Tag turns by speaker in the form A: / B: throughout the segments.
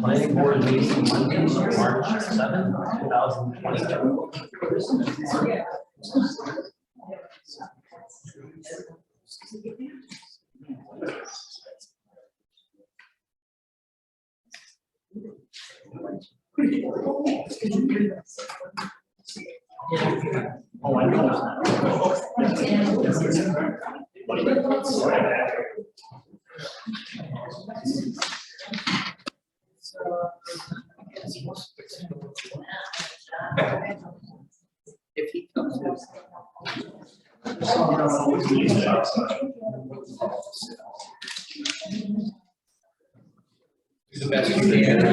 A: Planning board meeting Monday, March 7th, 2022. Oh, I know.
B: If he comes in. The best you can. I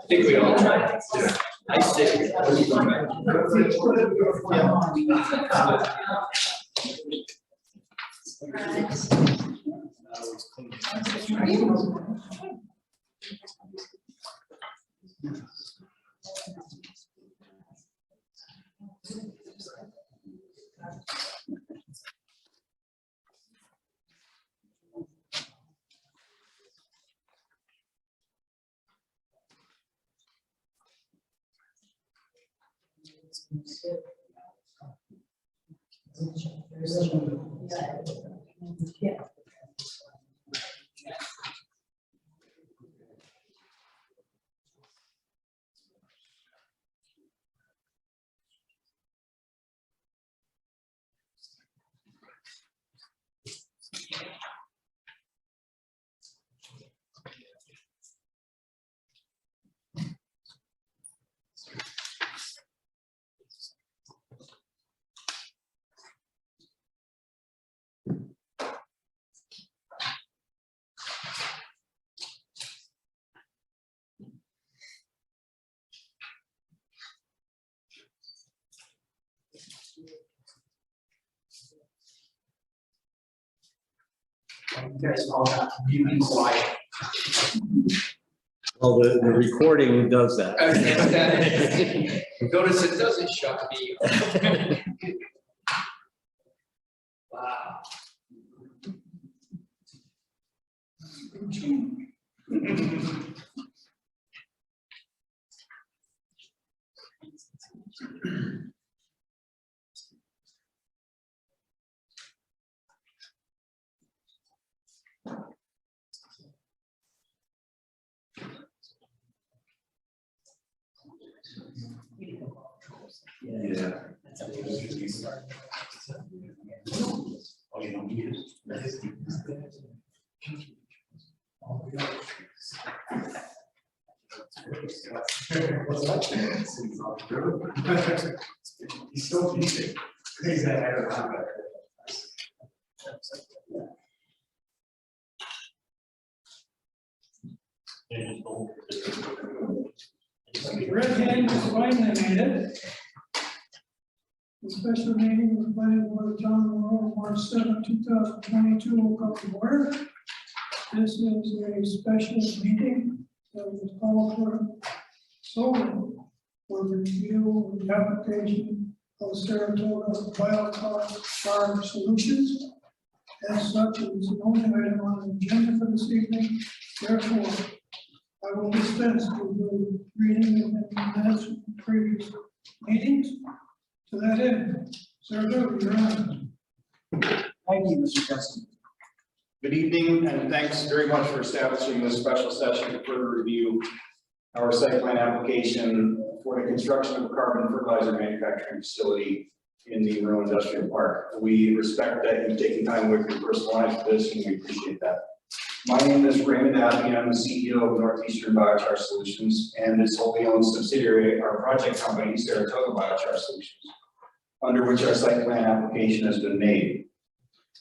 B: think we all try. I say.
A: You guys all got to be quiet.
C: Well, the recording does that.
B: Notice it doesn't shock me. Wow.
C: Yeah.
A: Oh, you don't need
D: He's still teaching. Things that I don't have.
E: Red hand is finally made it. The special meeting of the planning board of town of Monroe, March 7, 2022 will come to order. This is a special meeting that was called for solely for the review of the application of Saratoga Biochar Solutions. As such, it is the only item on the agenda for this evening. Therefore, I will dispense with the reading of the minutes from previous meetings. To that end, Saratoga, you're on.
D: Thank you, Mr. President. Good evening, and thanks very much for establishing this special session to further review our site plan application for the construction of a carbon fertilizer manufacturing facility in the Monroe Industrial Park. We respect that you've taken time away from your personal life for this, and we appreciate that. My name is Raymond Adley. I'm the CEO of Northeastern Biochar Solutions and its wholly owned subsidiary, our project company, Saratoga Biochar Solutions, under which our site plan application has been made.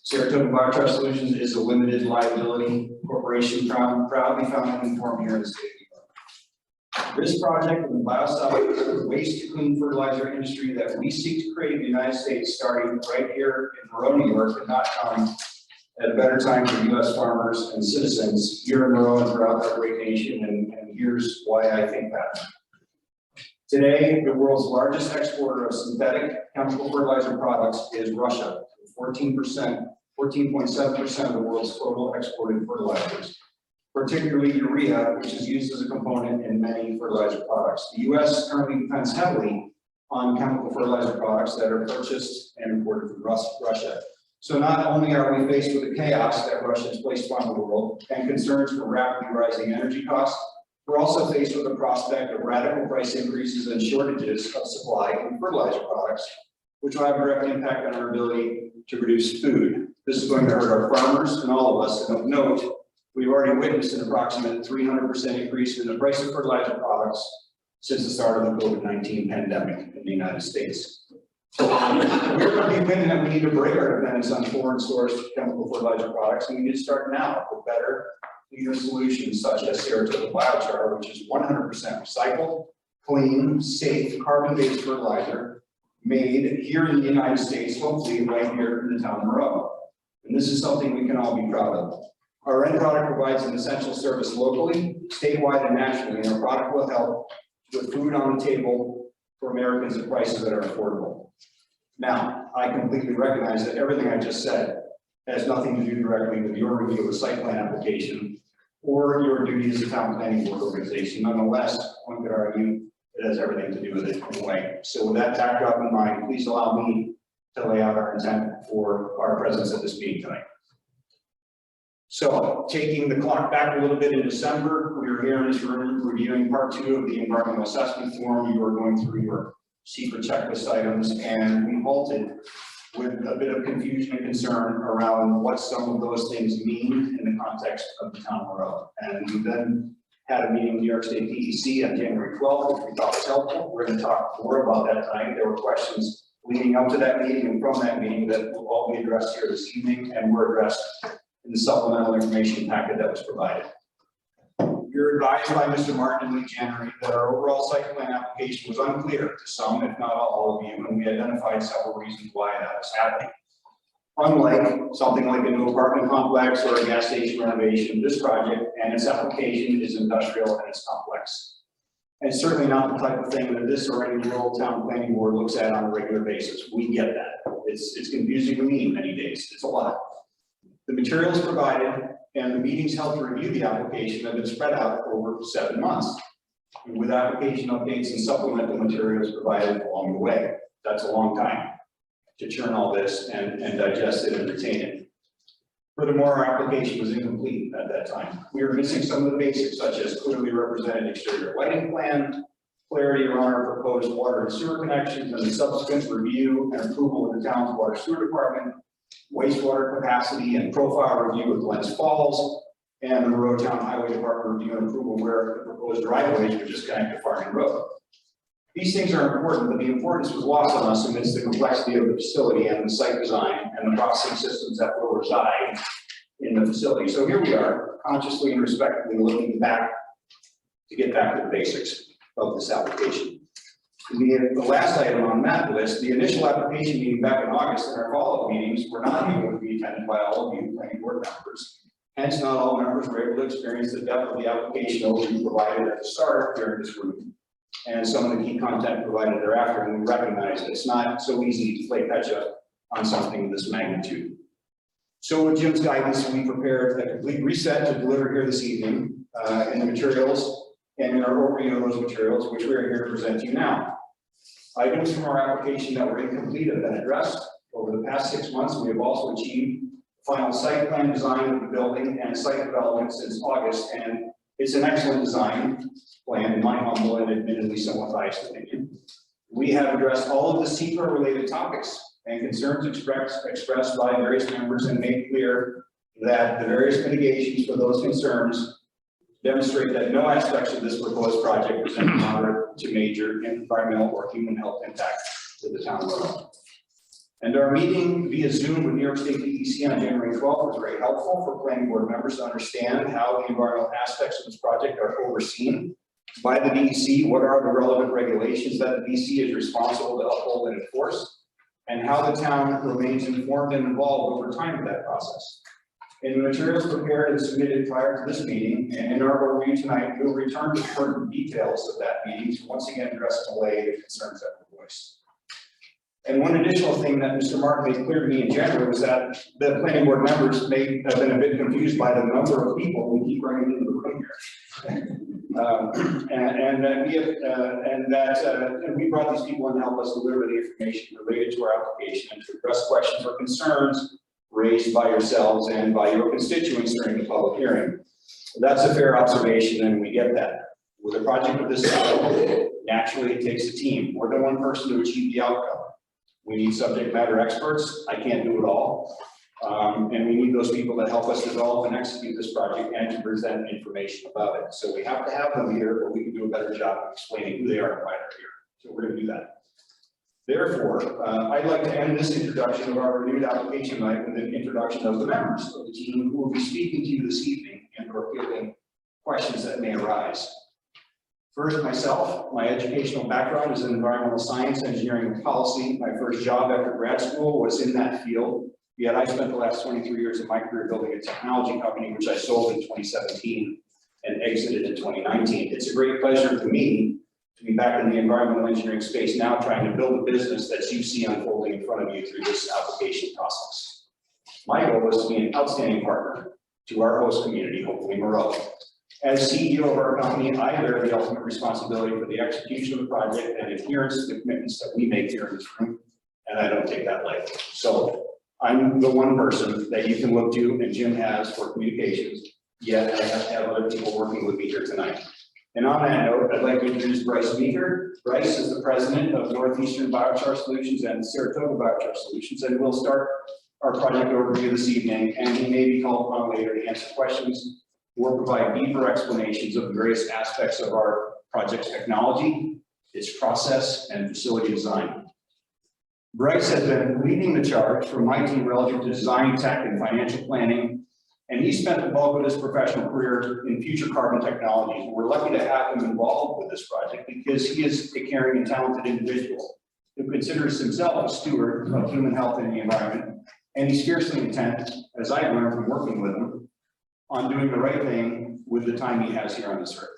D: Saratoga Biochar Solutions is a limited liability corporation proudly founded and formed here in the state of New York. This project in the biosolids waste to clean fertilizer industry that we seek to create in the United States, starting right here in Monroe, New York, and not come at a better time for U.S. farmers and citizens here in Monroe and throughout our great nation, and here's why I think that. Today, the world's largest exporter of synthetic chemical fertilizer products is Russia, 14.7% of the world's total exported fertilizers, particularly urea, which is used as a component in many fertilizer products. The U.S. currently depends heavily on chemical fertilizer products that are purchased and imported from Russia. So not only are we faced with the chaos that Russia has placed upon the world and concerns for rapidly rising energy costs, we're also faced with the prospect of radical price increases and shortages of supply in fertilizer products, which will have a direct impact on our ability to produce food. This is going to hurt our farmers and all of us. And of note, we've already witnessed an approximate 300% increase in the price of fertilizer products since the start of the COVID-19 pandemic in the United States. We're of the opinion that we need to break our dependence on foreign sourced chemical fertilizer products, and we need to start now with better, cleaner solutions such as Saratoga biochar, which is 100% recycled, clean, safe, carbon-based fertilizer made here in the United States, hopefully right here in the town of Monroe. And this is something we can all be proud of. Our end product provides an essential service locally, statewide, and nationally, and our product will help put food on the table for Americans at prices that are affordable. Now, I completely recognize that everything I just said has nothing to do directly with your review of a site plan application or your duty as a town planning board organization. Nonetheless, one could argue it has everything to do with it in a way. So with that backdrop in mind, please allow me to lay out our intent for our presence at this meeting tonight. So, taking the clock back a little bit in December, we were here in this room reviewing part 2 of the environmental assessment form. You were going through your secret checklist items, and we halted with a bit of confusion and concern around what some of those things mean in the context of the town of Monroe. And we then had a meeting with New York State DEC on January 12th, which we thought was helpful. We're going to talk more about that tonight. There were questions leading up to that meeting and from that meeting that will all be addressed here this evening and were addressed in the supplemental information packet that was provided. You're advised by Mr. Martin in late January that our overall site plan application was unclear to some, if not all of you, and we identified several reasons why that was happening. Unlike something like a new apartment complex or a gas station renovation, this project and its application is industrial and it's complex. And certainly not the type of thing that this or any rural town planning board looks at on a regular basis. We get that. It's confusing to me many days. It's a lot. The materials provided and the meetings held to review the application have been spread out over 7 months, with application updates and supplemental materials provided along the way. That's a long time to churn all this and digest it and retain it. Furthermore, our application was incomplete at that time. We were missing some of the basics, such as clearly represented exterior lighting plan, clarity around our proposed water and sewer connections, and the subsequent review and approval of the town's water sewer department, wastewater capacity and profile review with Glens Falls, and the Monroe Town Highway Department review and approval where the proposed driveways would just connect to Farming Road. These things are important, but the importance was lost on us amidst the complexity of the facility and the site design and the processing systems that will reside in the facility. So here we are, consciously and respectfully looking back to get back to the basics of this application. The last item on that list, the initial application meeting back in August and our follow-up meetings were not able to be attended by all of you planning board members. Hence, not all members were able to experience the depth of the application overview provided at the start during this room, and some of the key content provided thereafter, and we recognize that it's not so easy to play catch up on something of this magnitude. So with Jim's guidance, we prepared a complete reset to deliver here this evening in the materials and in our overview of those materials, which we are here to present to you now. Items from our application that were incomplete have been addressed. Over the past 6 months, we have also achieved final site plan design of the building and site development since August, and it's an excellent design plan in my humble and admittedly somewhat biased opinion. We have addressed all of the SEQA related topics and concerns expressed by various members and made clear that the various mitigations for those concerns demonstrate that no aspects of this proposed project present moderate to major environmental or human health impact to the town of Monroe. And our meeting via Zoom with New York State DEC on January 12th was very helpful for planning board members to understand how the environmental aspects of this project are overseen by the DEC, what are the relevant regulations that the DEC is responsible to uphold and enforce, and how the town remains informed and involved over time in that process. In the materials prepared and submitted prior to this meeting and in our review tonight, we will return to certain details of that meeting to once again address and allay the concerns that were voiced. And one additional thing that Mr. Martin made clear to me in January was that the planning board members may have been a bit confused by the number of people we keep bringing into the room here. And we brought these people in to help us deliver the information related to our application and to address questions or concerns raised by yourselves and by your constituents during the public hearing. That's a fair observation, and we get that. With a project of this scale, naturally it takes a team, more than one person to achieve the outcome. We need subject matter experts. I can't do it all. And we need those people to help us develop and execute this project and to present information about it. So we have to have them here, but we can do a better job of explaining who they are and why they're here. So we're going to do that. Therefore, I'd like to end this introduction of our renewed application night with an introduction of the members of the team who will be speaking to you this evening and are fielding questions that may arise. First, myself, my educational background is in environmental science, engineering, and policy. My first job after grad school was in that field. Yet I spent the last 23 years of my career building a technology company, which I sold in 2017 and exited in 2019. It's a great pleasure for me to be back in the environmental engineering space now, trying to build a business that you see unfolding in front of you through this application process. My goal is to be an outstanding partner to our host community, hopefully Moreau. As CEO of our company, I bear the ultimate responsibility for the execution of the project and adherence to the commitments that we make here in this room, and I don't take that lightly. So I'm the one person that you can look to, and Jim has, for communications, yet I have to have other people working with me here tonight. And on that note, I'd like to introduce Bryce Meeker. Bryce is the president of Northeastern Biochar Solutions and Saratoga Biochar Solutions, and we'll start our project overview this evening, and he may be called upon later to answer questions or provide deeper explanations of the various aspects of our project's technology, its process, and facility design. Bryce has been leading the charge for my team relative to design, tech, and financial planning, and he spent the bulk of his professional career in future carbon technologies. We're lucky to have him involved with this project because he is a caring and talented individual who considers himself a steward of human health and the environment, and he's fiercely intent, as I've learned from working with him, on doing the right thing with the time he has here on this earth.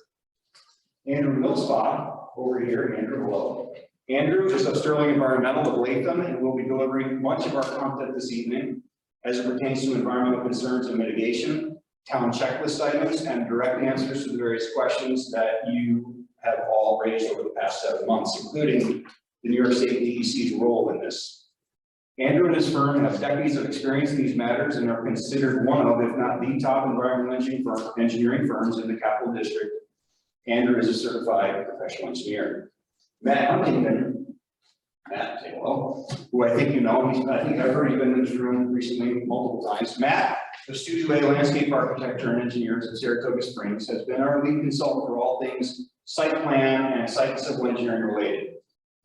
D: Andrew Millspaugh, over here, Andrew, hello. Andrew is of Sterling Environmental of Latham and will be delivering much of our content this evening as it pertains to environmental concerns and mitigation, town checklist items, and direct answers to the various questions that you have all raised over the past 7 months, including the New York State DEC's role in this. Andrew and his firm have decades of experience in these matters and are considered one of, if not the top environmental engineering firms in the Capital District. Andrew is a certified professional engineer. Matt Huntington, Matt, say hello, who I think you know, I think I've already been in this room recently multiple times. Matt, the Studio A landscape architecture and engineers at Saratoga Springs, has been our lead consultant for all things site plan and site and civil engineering related.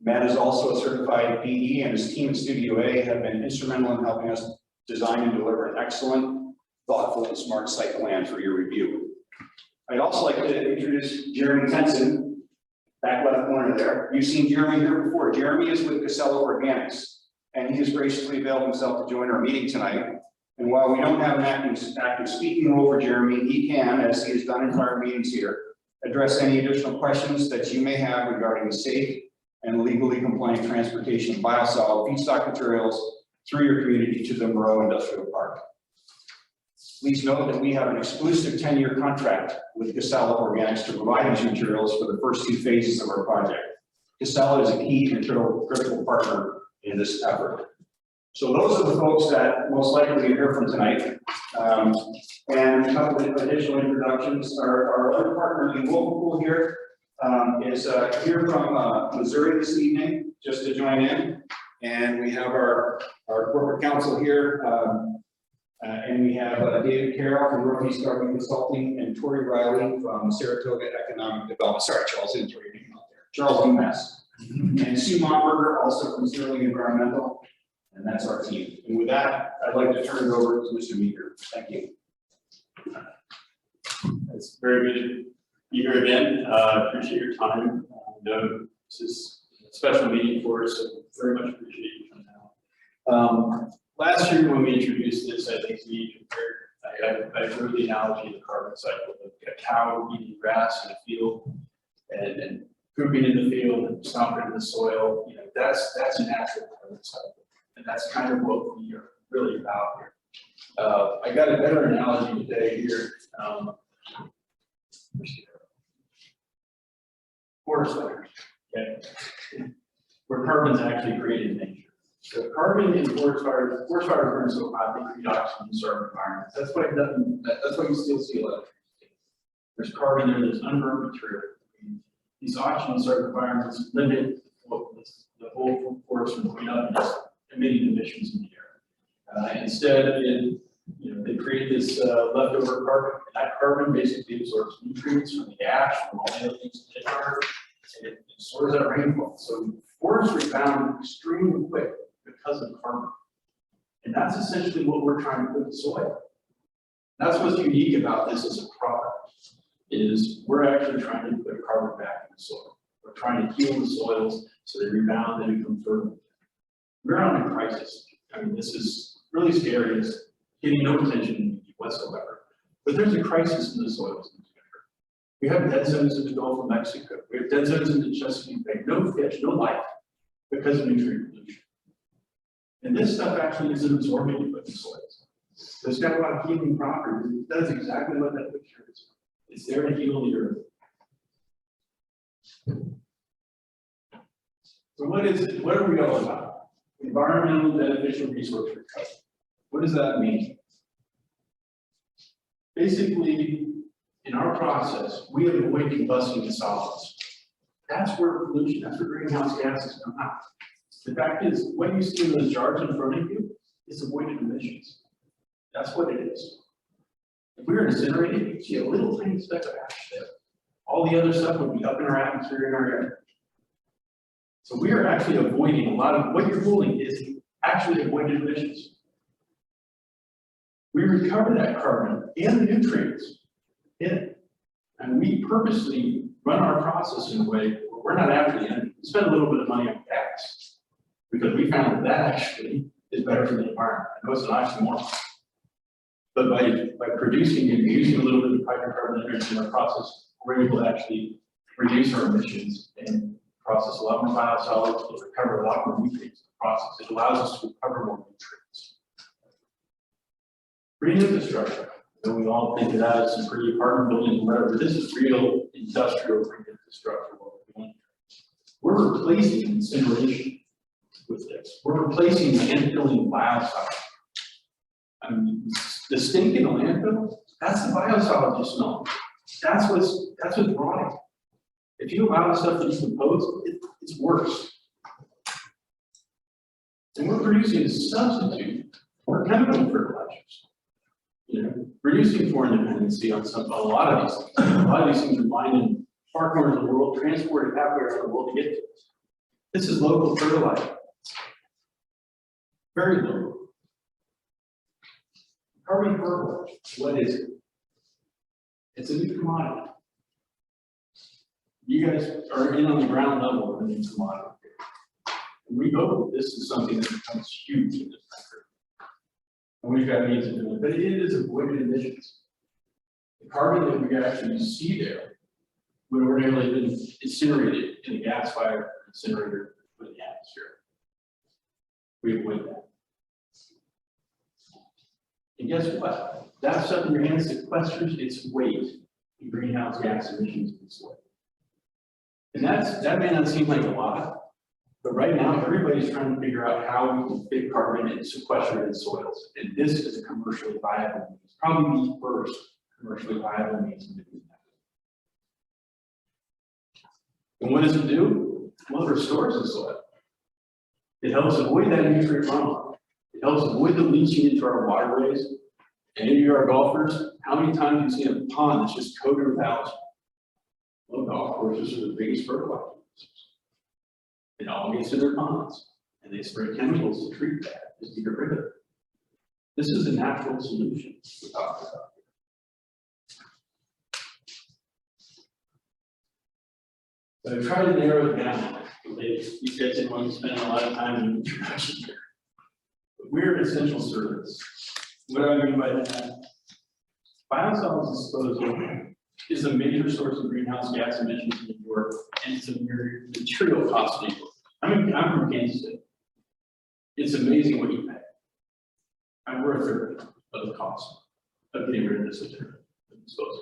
D: Matt is also a certified PE, and his team at Studio A have been instrumental in helping us design and deliver an excellent, thoughtful, and smart site plan for your review. I'd also like to introduce Jeremy Tenson, back left corner there. You've seen Jeremy here before. Jeremy is with Casella Organics, and he has graciously availed himself to join our meeting tonight. And while we don't have an active speaking role for Jeremy, he can, as he has done in prior meetings here, address any additional questions that you may have regarding the safe and legally compliant transportation of biosolid feedstock materials through your community to the Moreau Industrial Park. Please note that we have an exclusive 10-year contract with Casella Organics to provide these materials for the first 2 phases of our project. Casella is a key and critical partner in this effort. So those are the folks that most likely you hear from tonight. And a couple of additional introductions. Our other partner, the local pool here, is here from Missouri this evening, just to join in. And we have our corporate counsel here, and we have David Carroll from Northeast Garden Consulting and Tori Riley from Saratoga Economic Development. Sorry, Charles, didn't throw your name out there. Charles UMass. And Sue Momberger, also from Sterling Environmental, and that's our team. And with that, I'd like to turn it over to Mr. Meeker. Thank you.
F: It's very good to be here again. Appreciate your time. I know this is a special meeting for us, so very much appreciate you coming out. Last year when we introduced this, I think we compared I drew the analogy of the carbon cycle, a cow eating grass in a field and pooping in the field and stomping in the soil, you know, that's a natural carbon cycle. And that's kind of what we are really about here. I got a better analogy today here. Forest fires, okay? Where carbon's actually created in nature. So carbon in forest fires burn so hot, they create oxygen in certain environments. That's why it doesn't, that's why you still see a lot of. There's carbon there, there's unburned material. These oxygen in certain environments limit the whole forest from going up and just emitting emissions in the air. Instead, they create this leftover carbon. And that carbon basically absorbs nutrients from the ash, from all the other things that they burn, and it stores that rainfall. So forests rebound extremely quick because of carbon. And that's essentially what we're trying to put in the soil. That's what's unique about this as a product, is we're actually trying to put carbon back in the soil. We're trying to heal the soils so they rebound and become fertile. We're on a crisis. I mean, this is really scary. It's getting no attention whatsoever. But there's a crisis in the soils in this country. We have dead zones in the Gulf of Mexico. We have dead zones in the Chesapeake Bay. No fish, no life, because of nutrient pollution. And this stuff actually isn't absorbing into the soils. So it's got a lot of healing properties. It does exactly what that picture is. It's there to heal the earth. So what is it? What are we all about? Environmental beneficial resource recovery. What does that mean? Basically, in our process, we avoid combusting the solids. That's where pollution, that's where greenhouse gases come out. The fact is, what you see in those jars in front of you is avoided emissions. That's what it is. If we were incinerating, you'd see a little tiny speck of ash there. All the other stuff would be up in our atmosphere, in our air. So we are actually avoiding a lot of what you're holding is actually avoided emissions. We recover that carbon and the nutrients in it. And we purposely run our process in a way where we're not after the end. We spend a little bit of money on gas because we found that that actually is better for the environment. I know it's an oxymoron. But by producing and using a little bit of hydrocarbon energy in our process, we're able to actually reduce our emissions and process a lot more biosolids, to recover a lot more nutrients in the process. It allows us to recover more nutrients. Green infrastructure. So we all think of that as some pretty apartment buildings or whatever. This is real industrial green infrastructure. What we're doing. We're replacing incineration with this. We're replacing landfilling biosolids. I mean, the stink in the landfill, that's the biosolid you smell. That's what's rotting. If you allow the stuff to decompose, it's worse. And we're producing a substitute for chemical fertilizers. Reducing foreign dependency on a lot of these things. A lot of these things are mined in far corners of the world, transported halfway around the world to get to us. This is local fertilizer. Very local. Carbon fertilizer, what is it? It's a new commodity. You guys are in on the ground level of a new commodity. And we hope that this is something that becomes huge in this country. And we've got means of doing it, but it is avoided emissions. The carbon that we actually see there would ordinarily have been incinerated in a gas fired incinerator in the atmosphere. We avoid that. And guess what? That stuff in your hand sequesters its weight in greenhouse gas emissions in the soil. And that may not seem like a lot, but right now everybody's trying to figure out how we can fit carbon and sequester it in soils. And this is a commercially viable means, probably the first commercially viable means of doing that. And what does it do? Well, it restores the soil. It helps avoid that nutrient runoff. It helps avoid the leaching into our waterways. And if you are golfers, how many times have you seen a pond that's just coated with algae? Well, golf courses are the biggest fertilizer users. It all gets in their ponds, and they spray chemicals to treat that, just to get rid of it. This is a natural solution we're talking about. So I've tried to narrow it down. You guys didn't want to spend a lot of time in introduction here. But we're an essential service. What do I mean by that? Biosolids disposal is a major source of greenhouse gas emissions in New York, and it's a material cost vehicle. I'm from Kansas City. It's amazing what you pay. I'm worth a third of the cost of getting rid of this material disposal.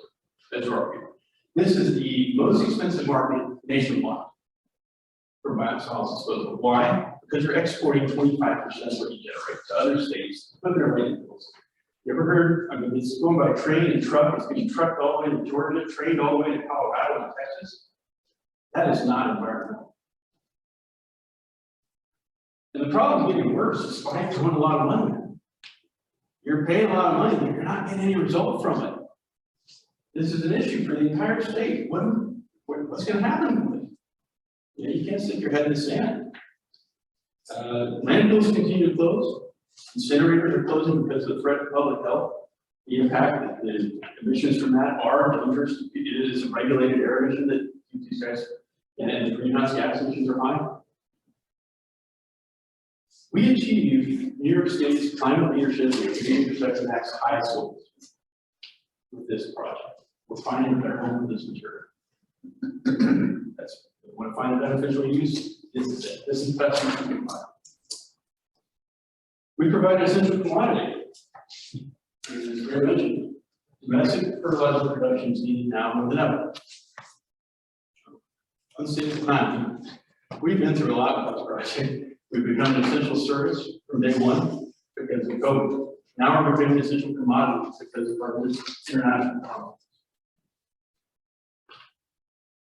F: That's our view. This is the most expensive market nationwide for biosolids disposal. Why? Because you're exporting 25% of what you generate to other states, put their landfills. You ever heard, I mean, it's going by train and truck, it's getting trucked all the way to Georgia, trained all the way to Colorado and Texas. That is not environmental. And the problem is getting worse, despite throwing a lot of money. You're paying a lot of money, but you're not getting any result from it. This is an issue for the entire state. What's going to happen with it? You know, you can't stick your head in the sand. Landfills continue to close. Incinerators are closing because of the threat to public health. The impact, the emissions from that are dangerous. It is a regulated air emission that these guys, and the greenhouse gas emissions are high. We achieved New York State's climate leadership with 80% max highest goals with this project. We're finding a better home for this material. That's when I find a beneficial use. This is it. This is the best we can find. We provide an essential commodity. As Gary mentioned, domestic fertilizer production is needed now more than ever. Unstable time. We've been through a lot with this project. We've become an essential service from day one because of COVID. Now we're becoming essential commodities because of our international problems.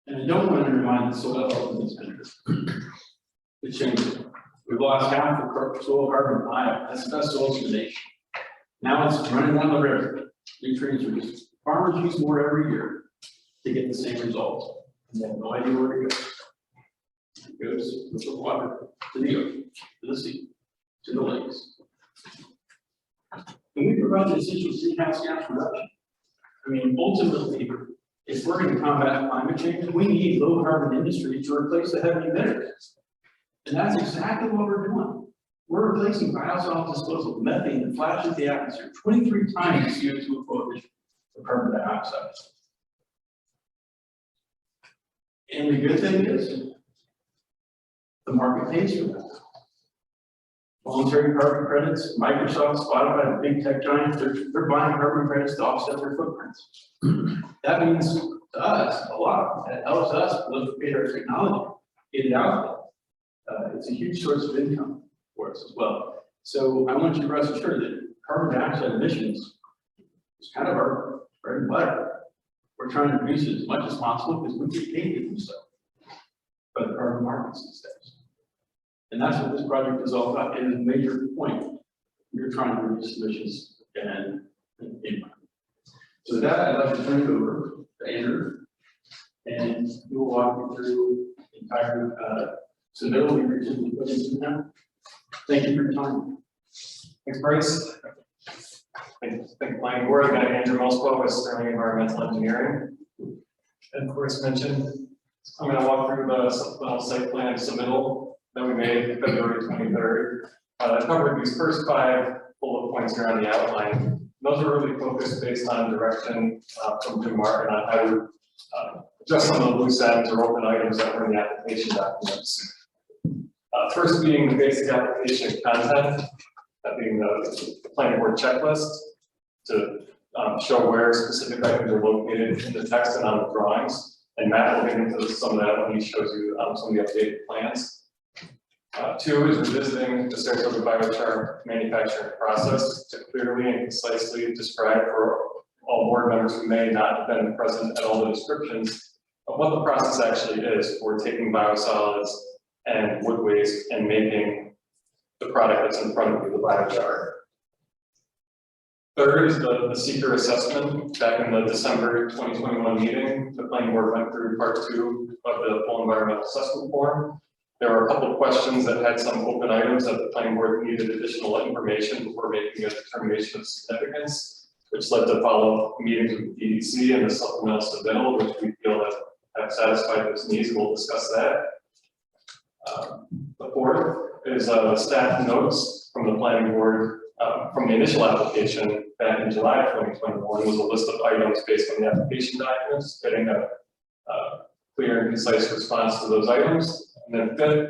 F: And I don't want to undermine the soil health in this country. It's changing. We've lost half the soil carbon pie. That's the best soils in the nation. Now it's running down the river. Nutrients are just, farmers use more every year to get the same results. And they have no idea where to go. It goes with the water to the ocean, to the sea, to the lakes. And we provide the essential greenhouse gas reduction. I mean, ultimately, if we're going to combat climate change, we need low carbon industry to replace the heavy emitters. And that's exactly what we're doing. We're replacing biosolids disposal, methane that flashes the atmosphere 23 times the CO2 coefficient of carbon dioxide. And the good thing is, the market pays for that. Voluntary carbon credits, Microsoft, Spotify, the big tech giants, they're buying carbon credits to offset their footprints. That means to us a lot. That helps us proliferate our technology, get it out there. It's a huge source of income for us as well. So I want you to rest assured that carbon dioxide emissions is kind of our bread and butter. We're trying to reduce it as much as possible because we get paid to do so by the carbon markets these days. And that's what this project is all about. It is a major point. We're trying to reduce emissions and income. So with that, I'd like to turn it over to Andrew, and he will walk you through the entire submittal we recently put into now. Thank you for your time.
G: Thanks, Bryce. Thank you, Planning Board. I'm Andrew Mosco with Sterling Environmental Engineering. And of course, mentioned, I'm going to walk through the supplemental site plan submittal that we made February 23rd. I covered these first 5 bullet points here on the outline. Those are really focused based on direction from Jim Martin on how to adjust some of the loose ends or open items that were in the application documents. First being the basic application content, that being the planning board checklist to show where specific items are located in the text and on the drawings. And Matt will get into some of that when he shows you some of the updated plans. 2 is revisiting the Sarasota biochar manufacturing process to clearly and concisely describe for all board members who may not have been present at all the descriptions of what the process actually is for taking biosolids and wood waste and making the product that's in front of you, the biochar. 3rd is the seeker assessment. Back in the December 2021 meeting, the planning board went through part 2 of the full environmental assessment form. There were a couple of questions that had some open items that the planning board needed additional information before making a determination of significance, which led to follow-up meetings with the PDC and the supplemental submittal, which we feel have satisfied those needs. We'll discuss that. The 4th is staff notes from the planning board from the initial application back in July of 2021 was a list of items based on the application documents, getting a clear and concise response to those items. And then fifth,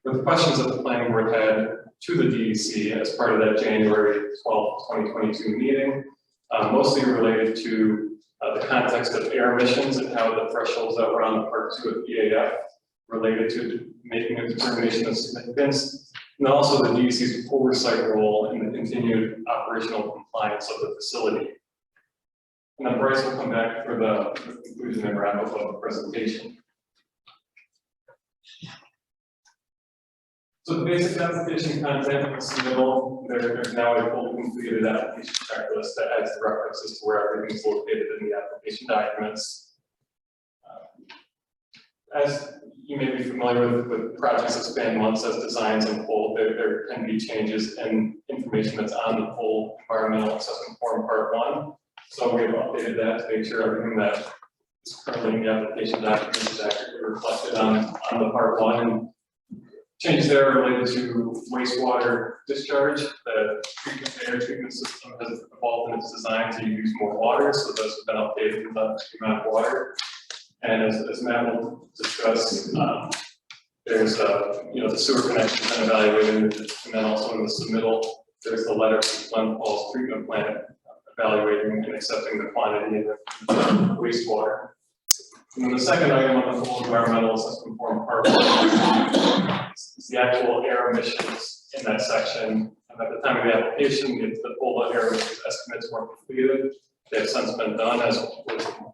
G: with questions that the planning board had to the DEC as part of that January 12, 2022 meeting, mostly related to the context of air emissions and how the thresholds that were on the part 2 of EAF related to making a determination of significance, and also the DEC's oversight role in the continued operational compliance of the facility. And then Bryce will come back for the conclusion and wrap up of the presentation. So the basic application content is submittal. There's now a full completed application checklist that adds the references to where everything is located in the application documents. As you may be familiar with projects that span months as designs unfold, there can be changes in information that's on the full environmental assessment form part 1. So we have updated that to make sure everything that is currently in the application document is accurately reflected on the part 1. And changes there are related to wastewater discharge. The air treatment system has evolved in its design to use more water, so those have been updated with the amount of water. And as Matt will discuss, there's the sewer connection been evaluated, and then also in the submittal, there's the letter from Glen Falls treatment plant evaluating and accepting the quantity of the wastewater. And then the second item on the full environmental assessment form part 1 is the actual air emissions in that section. And at the time of the application, the full air emissions estimates weren't completed. They have since been done, as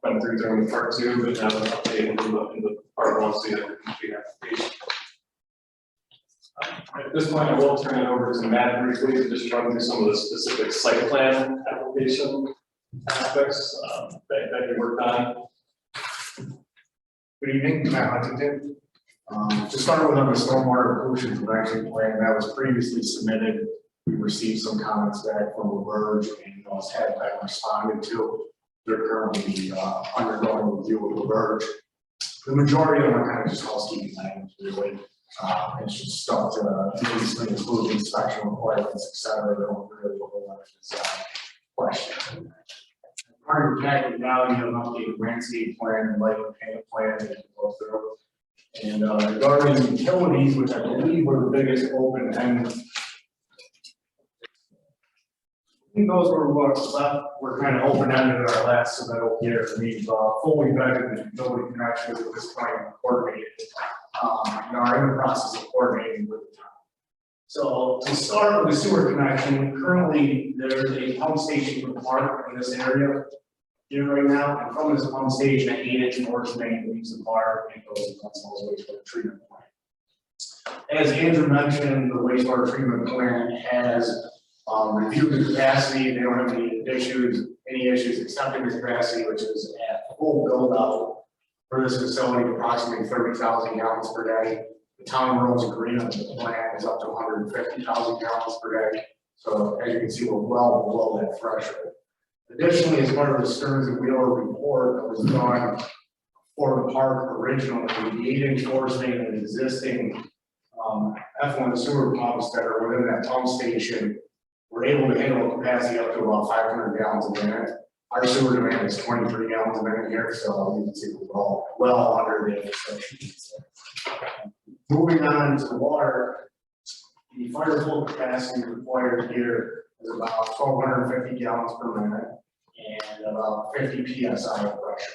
G: went through during the part 2, but now been updated in the part 1, so you have the complete application. At this point, I will turn it over to Matt briefly to just run through some of the specific site plan application aspects that he worked on.
H: Good evening, Matt Huntington. To start with, on the stormwater pollution prevention plan that was previously submitted, we received some comments back from the Verge, and those have been responded to. They're currently undergoing review with the Verge. The majority of them are kind of just housekeeping items, really. It's just stuff to basically include inspection requirements, etc. They don't really look a lot of design questions. Part of the package now, you have an updated landscape plan and lighting payment plan that you can go through. And regarding utilities, which I believe were the biggest open end, I think those were what's left. We're kind of open ended in our last submittal here. We've fully vetted the utility connections at this point and coordinated, and are in the process of coordinating with the town. So to start with the sewer connection, currently there's a pump station for the park in this area here right now, and from this pump station, an 8-inch north main leaves the park and goes to Glenfall's wastewater treatment plant. As Andrew mentioned, the wastewater treatment plant has reviewed the capacity. They don't have any issues accepting the capacity, which is at full build out for this facility, approximately 30,000 gallons per day. The town roads agreement with the plant is up to 150,000 gallons per day. So as you can see, we're well below that threshold. Additionally, as part of the Stearns and Wheeler report that was done for the park originally, the 8-inch force main and existing F1 sewer pumps that are within that pump station were able to handle a capacity up to about 500 gallons a minute. Our sewer demand is 23 gallons a minute here, so you can see we're all well under the infrastructure. Moving on to water, the fire flow capacity required here is about 1,250 gallons per minute and about 50 psi of pressure.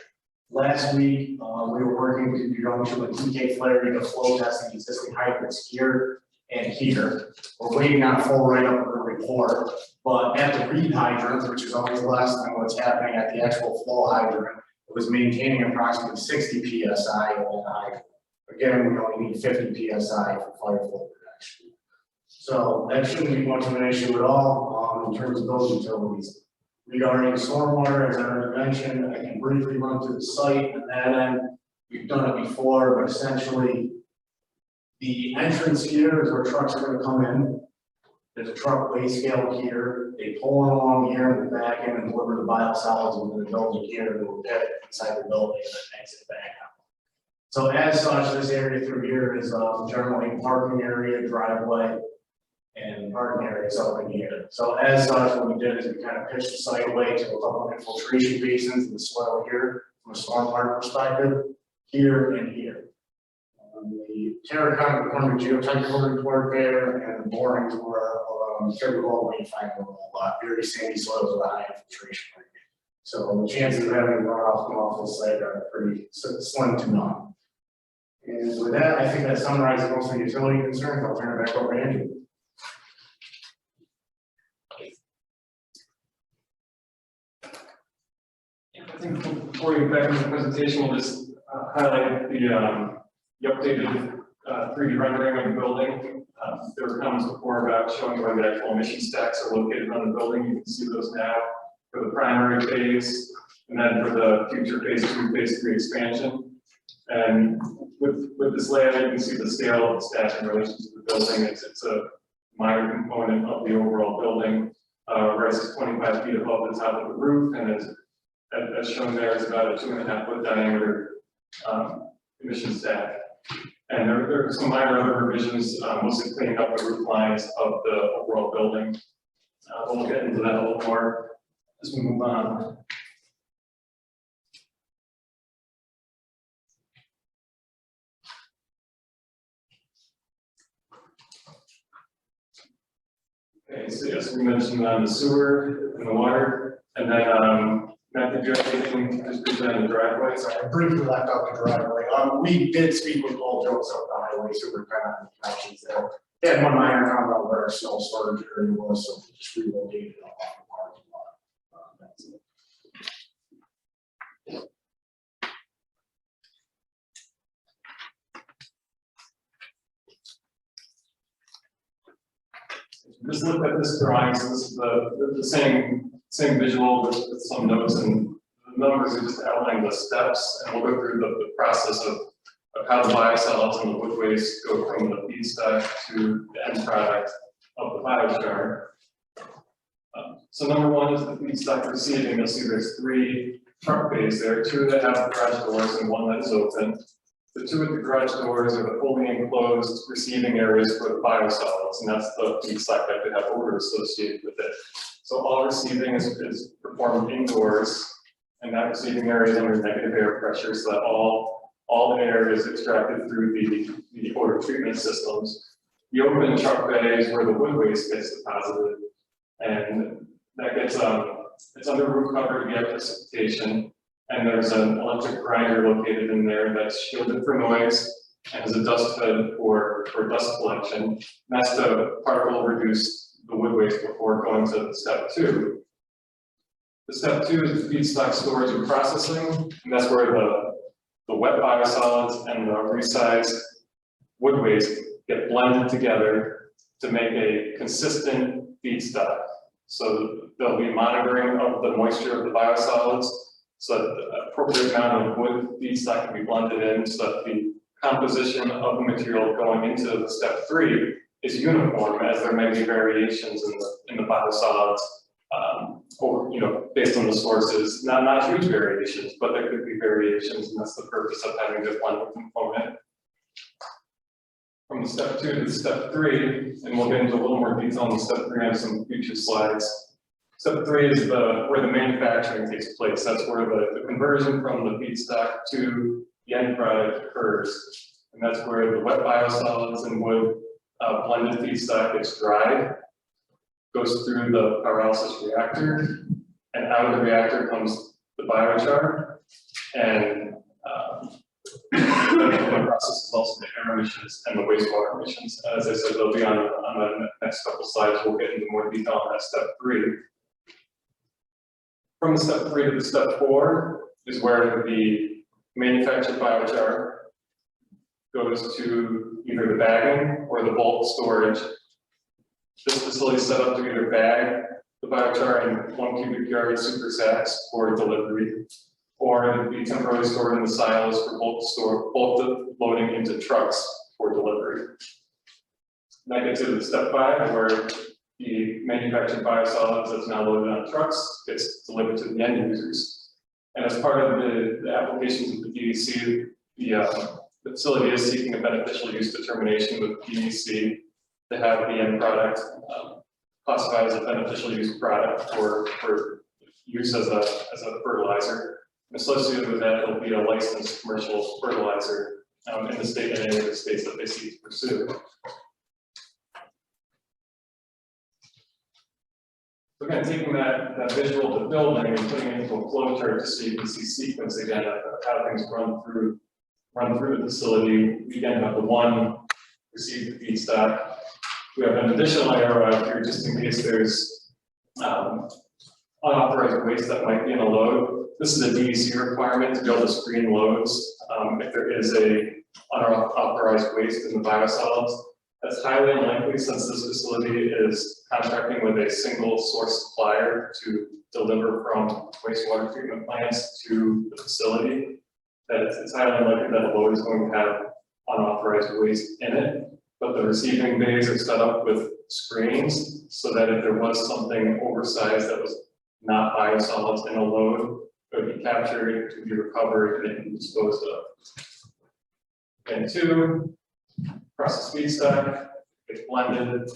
H: Last week, we were working in conjunction with TK Flaherty to flow test the existing hydrants here and here. We're waiting on a full write-up of the report, but at the reed hydrant, which is always less than what's happening at the actual flow hydrant, it was maintaining approximately 60 psi at the hydrant. Again, we only need 50 psi for fire flow protection. So that shouldn't be much of an issue at all in terms of those utilities. Regarding stormwater, as I mentioned, I can briefly run through the site and that end. We've done it before, but essentially the entrance here is where trucks are going to come in. There's a truck weigh scale here. They pull it along here in the back end and deliver the biosolids into the building here to a pit inside the building and then exit back out. So as such, this area through here is generally a parking area, driveway, and parking areas up in here. So as such, what we did is we kind of pitched the site away to a couple of infiltration basins in the soil here, from a stormwater perspective, here and here. The terracotta performed a geotechnical report there, and the borings were typical when you find a lot, very sandy soils with a high infiltration rate. So the chances of having runoff come off the site are pretty slim to none. And with that, I think that summarizes most of the utility concerns. I'll turn it back over to Andrew.
G: I think before we get back into the presentation, we'll just highlight the updated 3D rendering of the building. There were comments before about showing where the actual emission stacks are located on the building. You can see those now for the primary phase, and then for the future phase 2, phase 3 expansion. And with this layout, you can see the scale of the stack in relation to the building. It's a minor component of the overall building. Rises 25 feet above the top of the roof, and as shown there, is about a 2.5 foot diameter emission stack. And there are some minor other revisions, mostly cleaning up the roof lines of the overall building. We'll get into that a little more as we move on. Okay, so yes, we mentioned the sewer and the water, and then Matt, did you have anything to present on the driveway?
H: Sorry, I briefly left out the driveway. We did speak with both Jones up the highway, so we're kind of on the connections there. They had one minor comment about where our snow storage area was, so we just relocated it off the parking lot. That's it.
G: Just look at this drawing. So this is the same visual with some notes, and the numbers are just outlining the steps, and we'll go through the process of how the biosolids and the wood waste go from the feedstock to the end product of the biochar. So number one is the feedstock receiving. You'll see there's 3 truck bays there, 2 that have garage doors and 1 that is open. The 2 with the garage doors are the fully enclosed receiving areas for the biosolids, and that's the feedstock that could have odor associated with it. So all receiving is performed indoors, and that receiving area is under negative air pressure, so that all the air is extracted through the odor treatment systems. The open truck bay is where the wood waste gets deposited, and that gets it's under roof cover to get precipitation. And there's an electric grinder located in there that's shielded for noise and has a dust hood for dust collection. And that's to particle reduce the wood waste before going to step 2. The step 2 is the feedstock storage and processing, and that's where the wet biosolids and the resized wood waste get blended together to make a consistent feedstock. So there'll be monitoring of the moisture of the biosolids, so that the appropriate amount of wood feedstock can be blended in, so that the composition of the material going into the step 3 is uniform, as there may be variations in the biosolids, or based on the sources. Not huge variations, but there could be variations, and that's the purpose of having this blended component. From the step 2 to the step 3, and we'll get into a little more detail on the step 3 on some future slides. Step 3 is where the manufacturing takes place. That's where the conversion from the feedstock to the end product occurs. And that's where the wet biosolids and wood blended feedstock gets dried, goes through the pyrolysis reactor, and out of the reactor comes the biochar. And the process is also the air emissions and the wastewater emissions. As I said, they'll be on the next couple slides. We'll get into more detail on that step 3. From the step 3 to the step 4 is where the manufactured biochar goes to either the bagging or the bulk storage. This facility is set up to either bag the biochar in 1 cubic yard super sacks for delivery, or it would be temporarily stored in the silos for bulk loading into trucks for delivery. And that gets into step 5, where the manufactured biosolids that's now loaded on trucks gets delivered to the end users. And as part of the applications of the DEC, the facility is seeking a beneficial use determination with DEC to have the end product classified as a beneficial use product for use as a fertilizer. Associated with that, it'll be a licensed commercial fertilizer in the state and any of the states that they seek to pursue. So again, taking that visual of the building and putting it into a flow chart just so you can see sequence again of how things run through the facility. We again have the one received feedstock. We have an additional arrow out here just in case there's unauthorized waste that might be in a load. This is a DEC requirement to be able to screen loads if there is a unauthorized waste in the biosolids. That's highly unlikely since this facility is contracting with a single source supplier to deliver from wastewater treatment plants to the facility. That it's highly unlikely that a load is going to have unauthorized waste in it. But the receiving bays are set up with screens so that if there was something oversized that was not biosolids in a load, it would be captured, to be recovered, and then disposed of. And two, process feedstock, it's blended.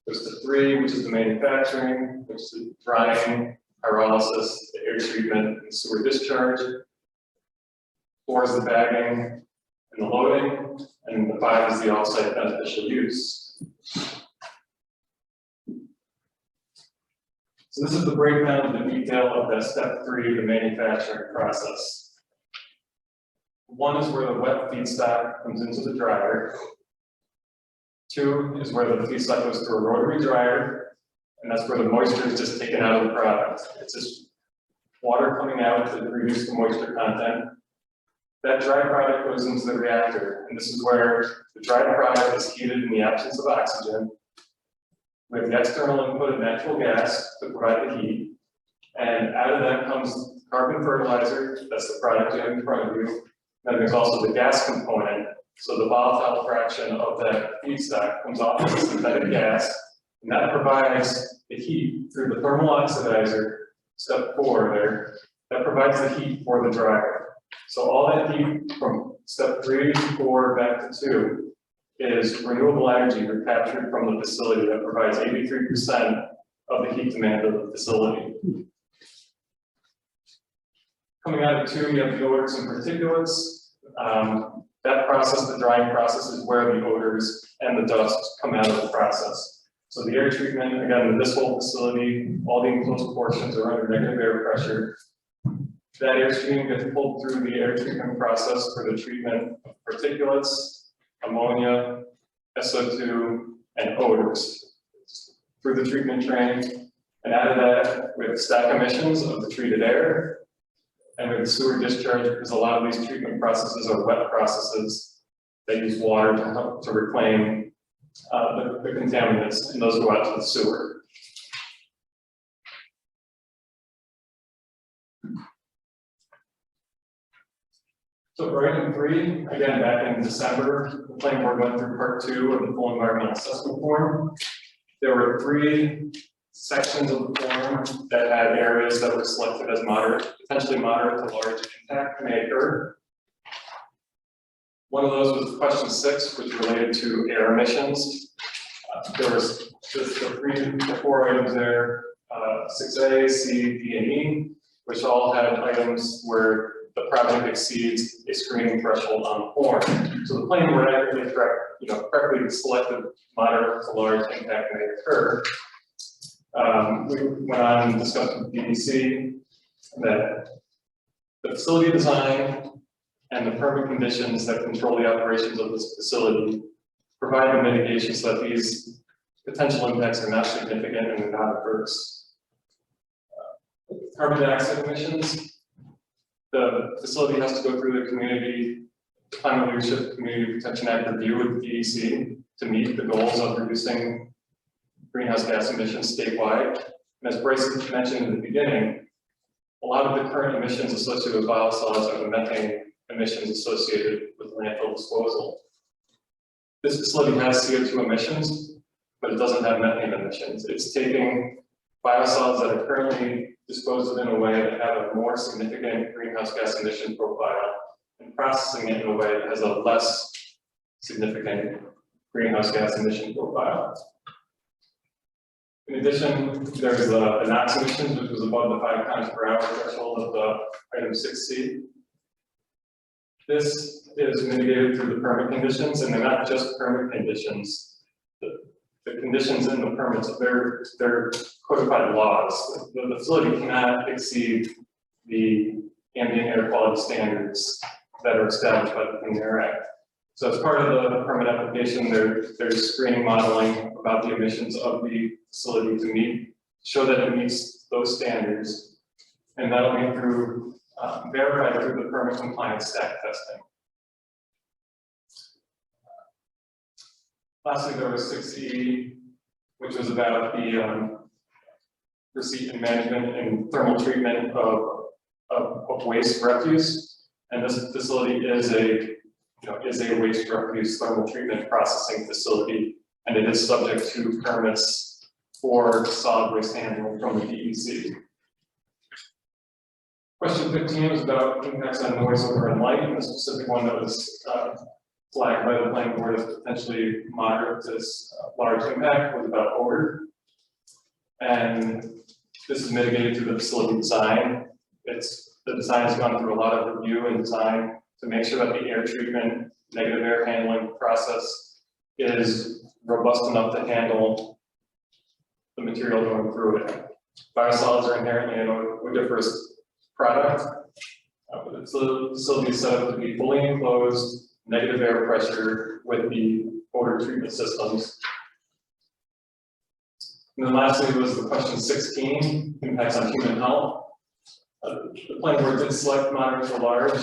G: There's the three, which is the manufacturing, which is the drying, pyrolysis, the air treatment, and sewer discharge. 4 is the bagging and the loading, and the 5 is the offsite beneficial use. So this is the breakdown of the detail of that step 3, the manufacturing process. 1 is where the wet feedstock comes into the dryer. 2 is where the feedstock goes through a rotary dryer, and that's where the moisture is just taken out of the product. It's just water coming out to reduce the moisture content. That dry product goes into the reactor, and this is where the dry product is heated in the absence of oxygen. We have the external input of natural gas to provide the heat, and out of that comes carbon fertilizer. That's the product you have in front of you. Then there's also the gas component. So the volatile fraction of that feedstock comes off as a synthetic gas, and that provides the heat through the thermal oxidizer, step 4 there, that provides the heat for the dryer. So all that heat from step 3 to 4 back to 2 is renewable energy recaptured from the facility that provides 83% of the heat demand of the facility. Coming out of 2, you have the odors and particulates. That process, the drying process, is where the odors and the dust come out of the process. So the air treatment, again, in this whole facility, all the enclosed portions are under negative air pressure. That air stream gets pulled through the air treatment process for the treatment of particulates, ammonia, SO2, and odors through the treatment train. And out of that, we have stack emissions of the treated air. And with sewer discharge, because a lot of these treatment processes are wet processes, they use water to help to reclaim the contaminants, and those go out to the sewer. So for item 3, again, back in December, the planning board went through part 2 of the full environmental assessment form. There were 3 sections of the form that had areas that were selected as moderate, potentially moderate to large impact may occur. One of those was question 6, which related to air emissions. There was just the 4 items there, 6A, C, D, and E, which all had items where the project exceeds a screening threshold on the form. So the planning board accurately correctly selected moderate to large impact may occur. We went on and discussed with DEC that the facility design and the permit conditions that control the operations of this facility provide the mitigation so that these potential impacts are not significant and they're not adverse. Carbon dioxide emissions, the facility has to go through the Climate Leadership Community Protection Act review with DEC to meet the goals of reducing greenhouse gas emissions statewide. And as Bryce mentioned in the beginning, a lot of the current emissions associated with biosolids are the methane emissions associated with landfill disposal. This facility has CO2 emissions, but it doesn't have methane emissions. It's taking biosolids that are currently disposed of in a way that have a more significant greenhouse gas emission profile and processing it in a way that has a less significant greenhouse gas emission profile. In addition, there's the NOx emissions, which was above the 5 pounds per hour threshold of the item 6C. This is mitigated through the permit conditions, and they're not just permit conditions. The conditions in the permits, they're codified laws. The facility cannot exceed the ambient air quality standards that are established by the Clean Air Act. So as part of the permit application, there's screening modeling about the emissions of the facility to show that it meets those standards. And that'll be through, verified through the permit compliance stack testing. Lastly, there was 6E, which was about the receipt and management and thermal treatment of waste refuse. And this facility is a waste refuse thermal treatment processing facility, and it is subject to permits for solid waste handling from the DEC. Question 15 was about impacts on noise, odor, and light, and the specific one that was flagged by the planning board as potentially moderate to large impact was about odor. And this is mitigated through the facility design. The design has gone through a lot of review and design to make sure that the air treatment, negative air handling process is robust enough to handle the material going through it. Biosolids are inherently an odoriferous product. The facility is set up to be fully enclosed, negative air pressure with the odor treatment systems. And then lastly was the question 16, impacts on human health. The planning board did select moderate to large.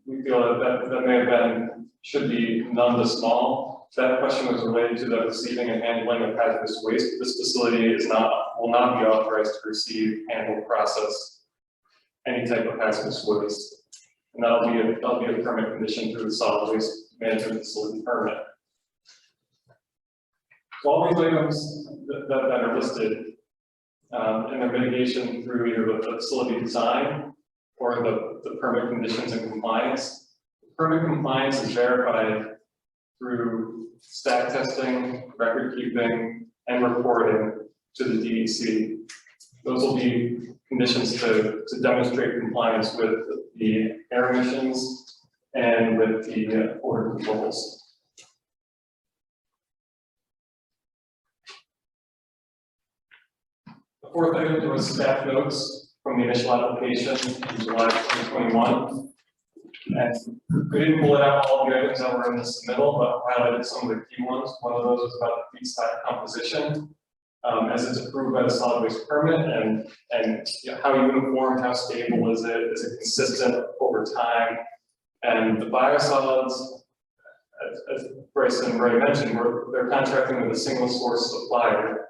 G: We feel that may have been, should be none to small. That question was related to the receiving and handling of hazardous waste. This facility will not be authorized to receive, handle, process any type of hazardous waste. And that'll be a permit condition through the solid waste management facility permit. So all these items that are listed and their mitigation through either the facility design or the permit conditions and compliance. Permit compliance is verified through stack testing, record keeping, and reporting to the DEC. Those will be conditions to demonstrate compliance with the air emissions and with the odor controls. The fourth item was staff notes from the initial application in July 2021. And we didn't pull out all the items that were in the submittal, but highlighted some of the key ones. One of those was about the feedstock composition, as it's approved by the solid waste permit, and how uniform, how stable is it consistent over time, and the biosolids, as Bryce and Ray mentioned, they're contracting with a single source supplier,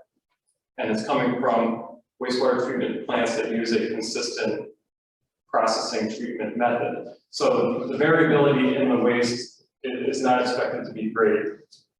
G: and it's coming from wastewater treatment plants that use a consistent processing treatment method. So the variability in the waste is not expected to be great.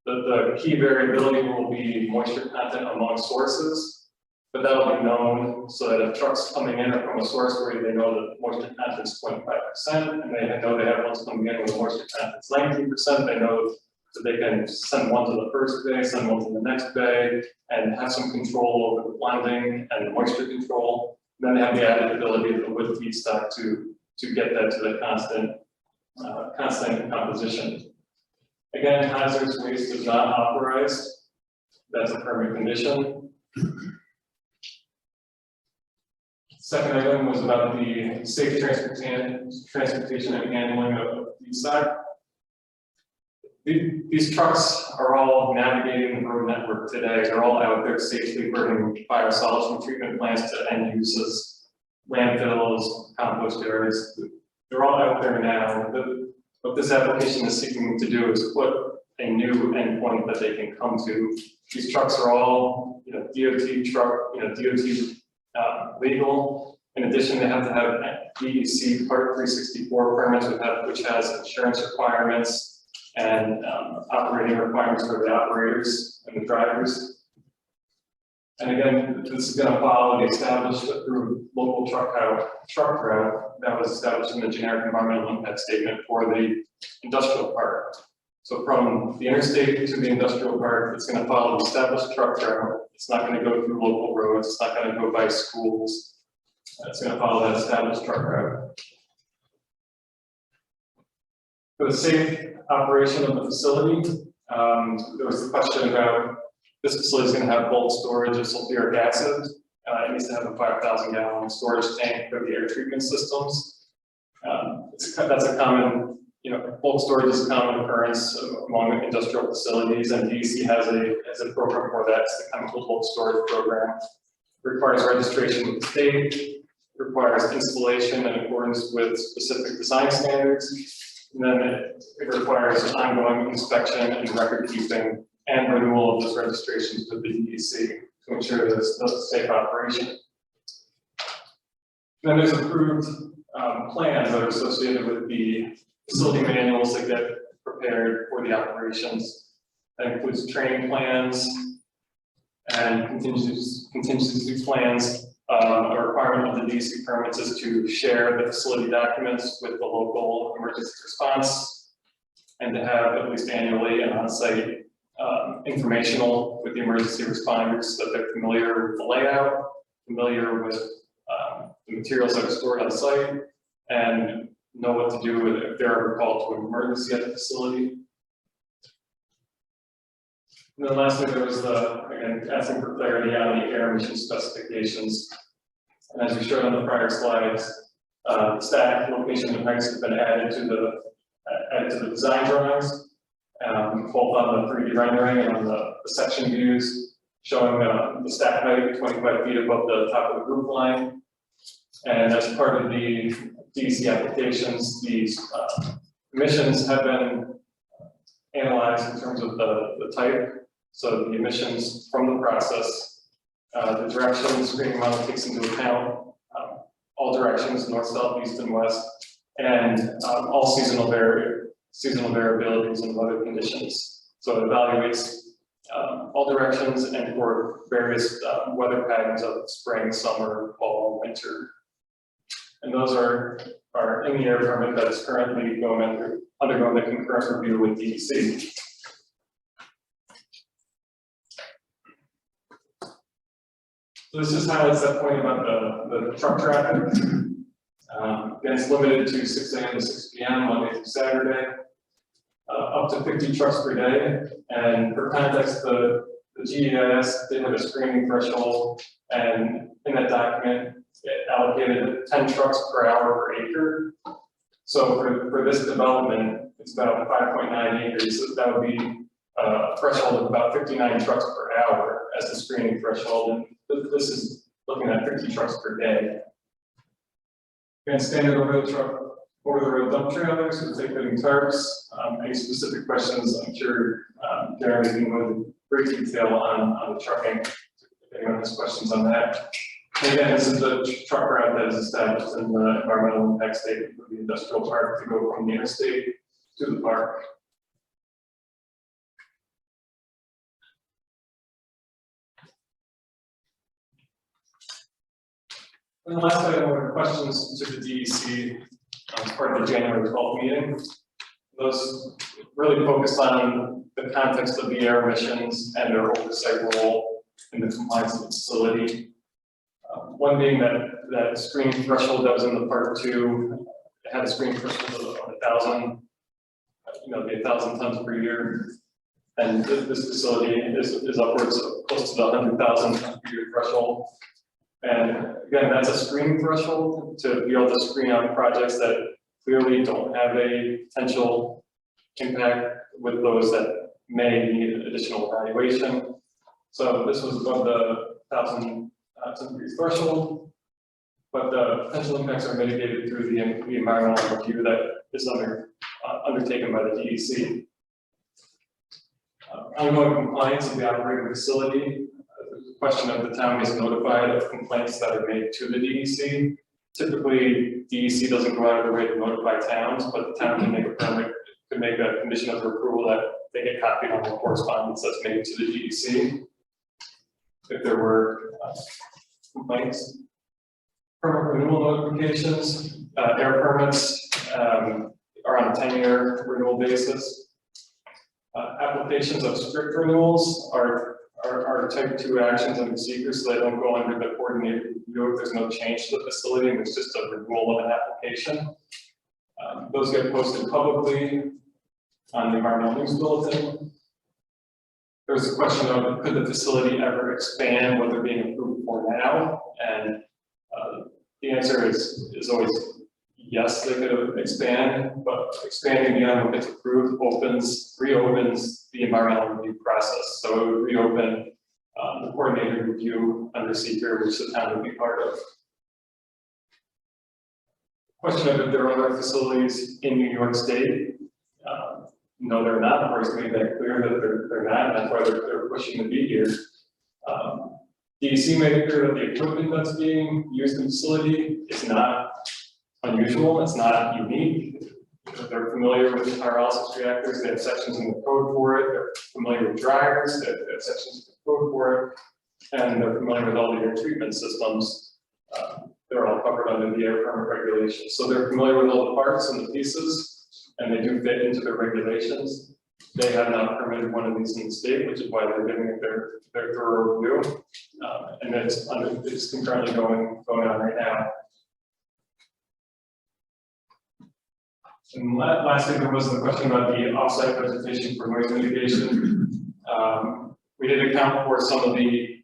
G: The key variability will be moisture content among sources, but that will be known so that if trucks coming in are from a source where they know that moisture content is 25%, and they know they have ones coming in with moisture content is 19%, they know that they can send one to the first bay, send one to the next bay, and have some control over the blending and the moisture control. Then they have the added ability of the wood feedstock to get that to the constant composition. Again, hazardous waste is not authorized. That's a permit condition. Second item was about the safe transportation and handling of feedstock. These trucks are all navigating the road network today. They're all out there safely bringing biosolids from treatment plants to end uses, landfills, compost yards. They're all out there now. What this application is seeking to do is put a new endpoint that they can come to. These trucks are all, DOT truck, DOT legal. In addition, they have to have DEC Part 364 permits, which has insurance requirements and operating requirements for the operators and the drivers. And again, this is going to follow the established approved local truck route that was established in the generic environmental impact statement for the industrial park. So from the interstate to the industrial park, it's gonna follow the established truck route. It's not gonna go through local roads, it's not gonna go by schools. It's gonna follow that established truck route. For the safe operation of the facility, there was a question about this facility is gonna have bulk storage of sulfuric acid. It needs to have a 5,000 gallon storage tank for the air treatment systems. That's a common, bulk storage is a common occurrence among industrial facilities, and DEC has a program for that. It's the chemical bulk storage program. It requires registration with the state, requires installation in accordance with specific design standards, and then it requires ongoing inspection and record keeping and renewal of those registrations with the DEC to ensure that it's a safe operation. Then there's approved plans that are associated with the facility manuals that get prepared for the operations. That includes training plans and contingency plans. A requirement of the DEC permits is to share the facility documents with the local emergency response and to have at least annually an on-site informational with the emergency responders so that they're familiar with the layout, familiar with the materials that are stored on site, and know what to do with it if they're ever called to an emergency at the facility. And then lastly, there was again, asking for clarity on the air emission specifications. And as we showed on the prior slides, the static location and heights have been added to the design drawings, both on the 3D rendering and on the section views, showing the stack height 25 feet above the top of the roof line. And as part of the DEC applications, these emissions have been analyzed in terms of the type. So the emissions from the process, the direction the screening model takes into account all directions, north, south, east, and west, and all seasonal variabilities and weather conditions. So it evaluates all directions and for various weather patterns of spring, summer, fall, winter. And those are in the air permit that is currently undergoing the concurrent review with DEC. So this just highlights that point about the truck traffic. Again, it's limited to 6 a.m. to 6 p.m. Monday through Saturday, up to 50 trucks per day. And for context, the GEIS did have a screening threshold, and in that document, it allocated 10 trucks per hour per acre. So for this development, it's about 5.9 acres. So that would be a threshold of about 59 trucks per hour as the screening threshold. And this is looking at 50 trucks per day. Again, standard over-the-road dump trailers with tape-fitting tarps. Any specific questions, I'm sure Jeremy can go into great detail on the trucking, if anyone has questions on that. And again, this is the truck route that is established in the environmental impact statement for the industrial park to go from the interstate to the park. And the last item were questions to the DEC as part of the January 12th meeting. Those really focused on the context of the air emissions and their oversight role in the compliance of the facility. One being that screening threshold that was in the part 2, it had a screening threshold of 1,000, the 1,000 tons per year. And this facility is upwards of close to the 100,000 tons per year threshold. And again, that's a screening threshold to be able to screen out projects that clearly don't have a potential impact with those that may need additional evaluation. So this was above the 1,000 ton per year threshold, but the potential impacts are mitigated through the environmental review that is undertaken by the DEC. Ongoing compliance of the operating facility. The question of the town is notified of complaints that are made to the DEC. Typically, DEC doesn't go out of their way to notify towns, but the town can make a condition of their approval that they get copied on the correspondence that's made to the DEC if there were complaints. Permit renewal notifications, air permits are on a 10-year renewal basis. Applications of strict renewals are type 2 actions under seeker, so they don't go under the coordinated review if there's no change to the facility, and it's just a renewal of an application. Those get posted publicly on the environmental news bulletin. There's a question of could the facility ever expand what they're being approved for now, and the answer is always yes, they could expand, but expanding beyond what gets approved reopens the environmental review process. So it would reopen the coordinated review under seeker, which the town would be part of. Question of if there are other facilities in New York State. No, they're not. Of course, made that clear that they're not, and that's why they're pushing to be here. DEC made it clear that the equipment that's being used in the facility is not unusual, it's not unique. They're familiar with pyrolysis reactors, they have sections in the code for it, they're familiar with dryers, they have sections in the code for it, and they're familiar with all the air treatment systems. They're all covered under the air permit regulations. So they're familiar with all the parts and the pieces, and they do fit into the regulations. They have not permitted one of these in the state, which is why they're giving it their thorough review. And it's concurrently going on right now. And lastly, there was the question about the offsite vegetation for noise mitigation. We did account for some of the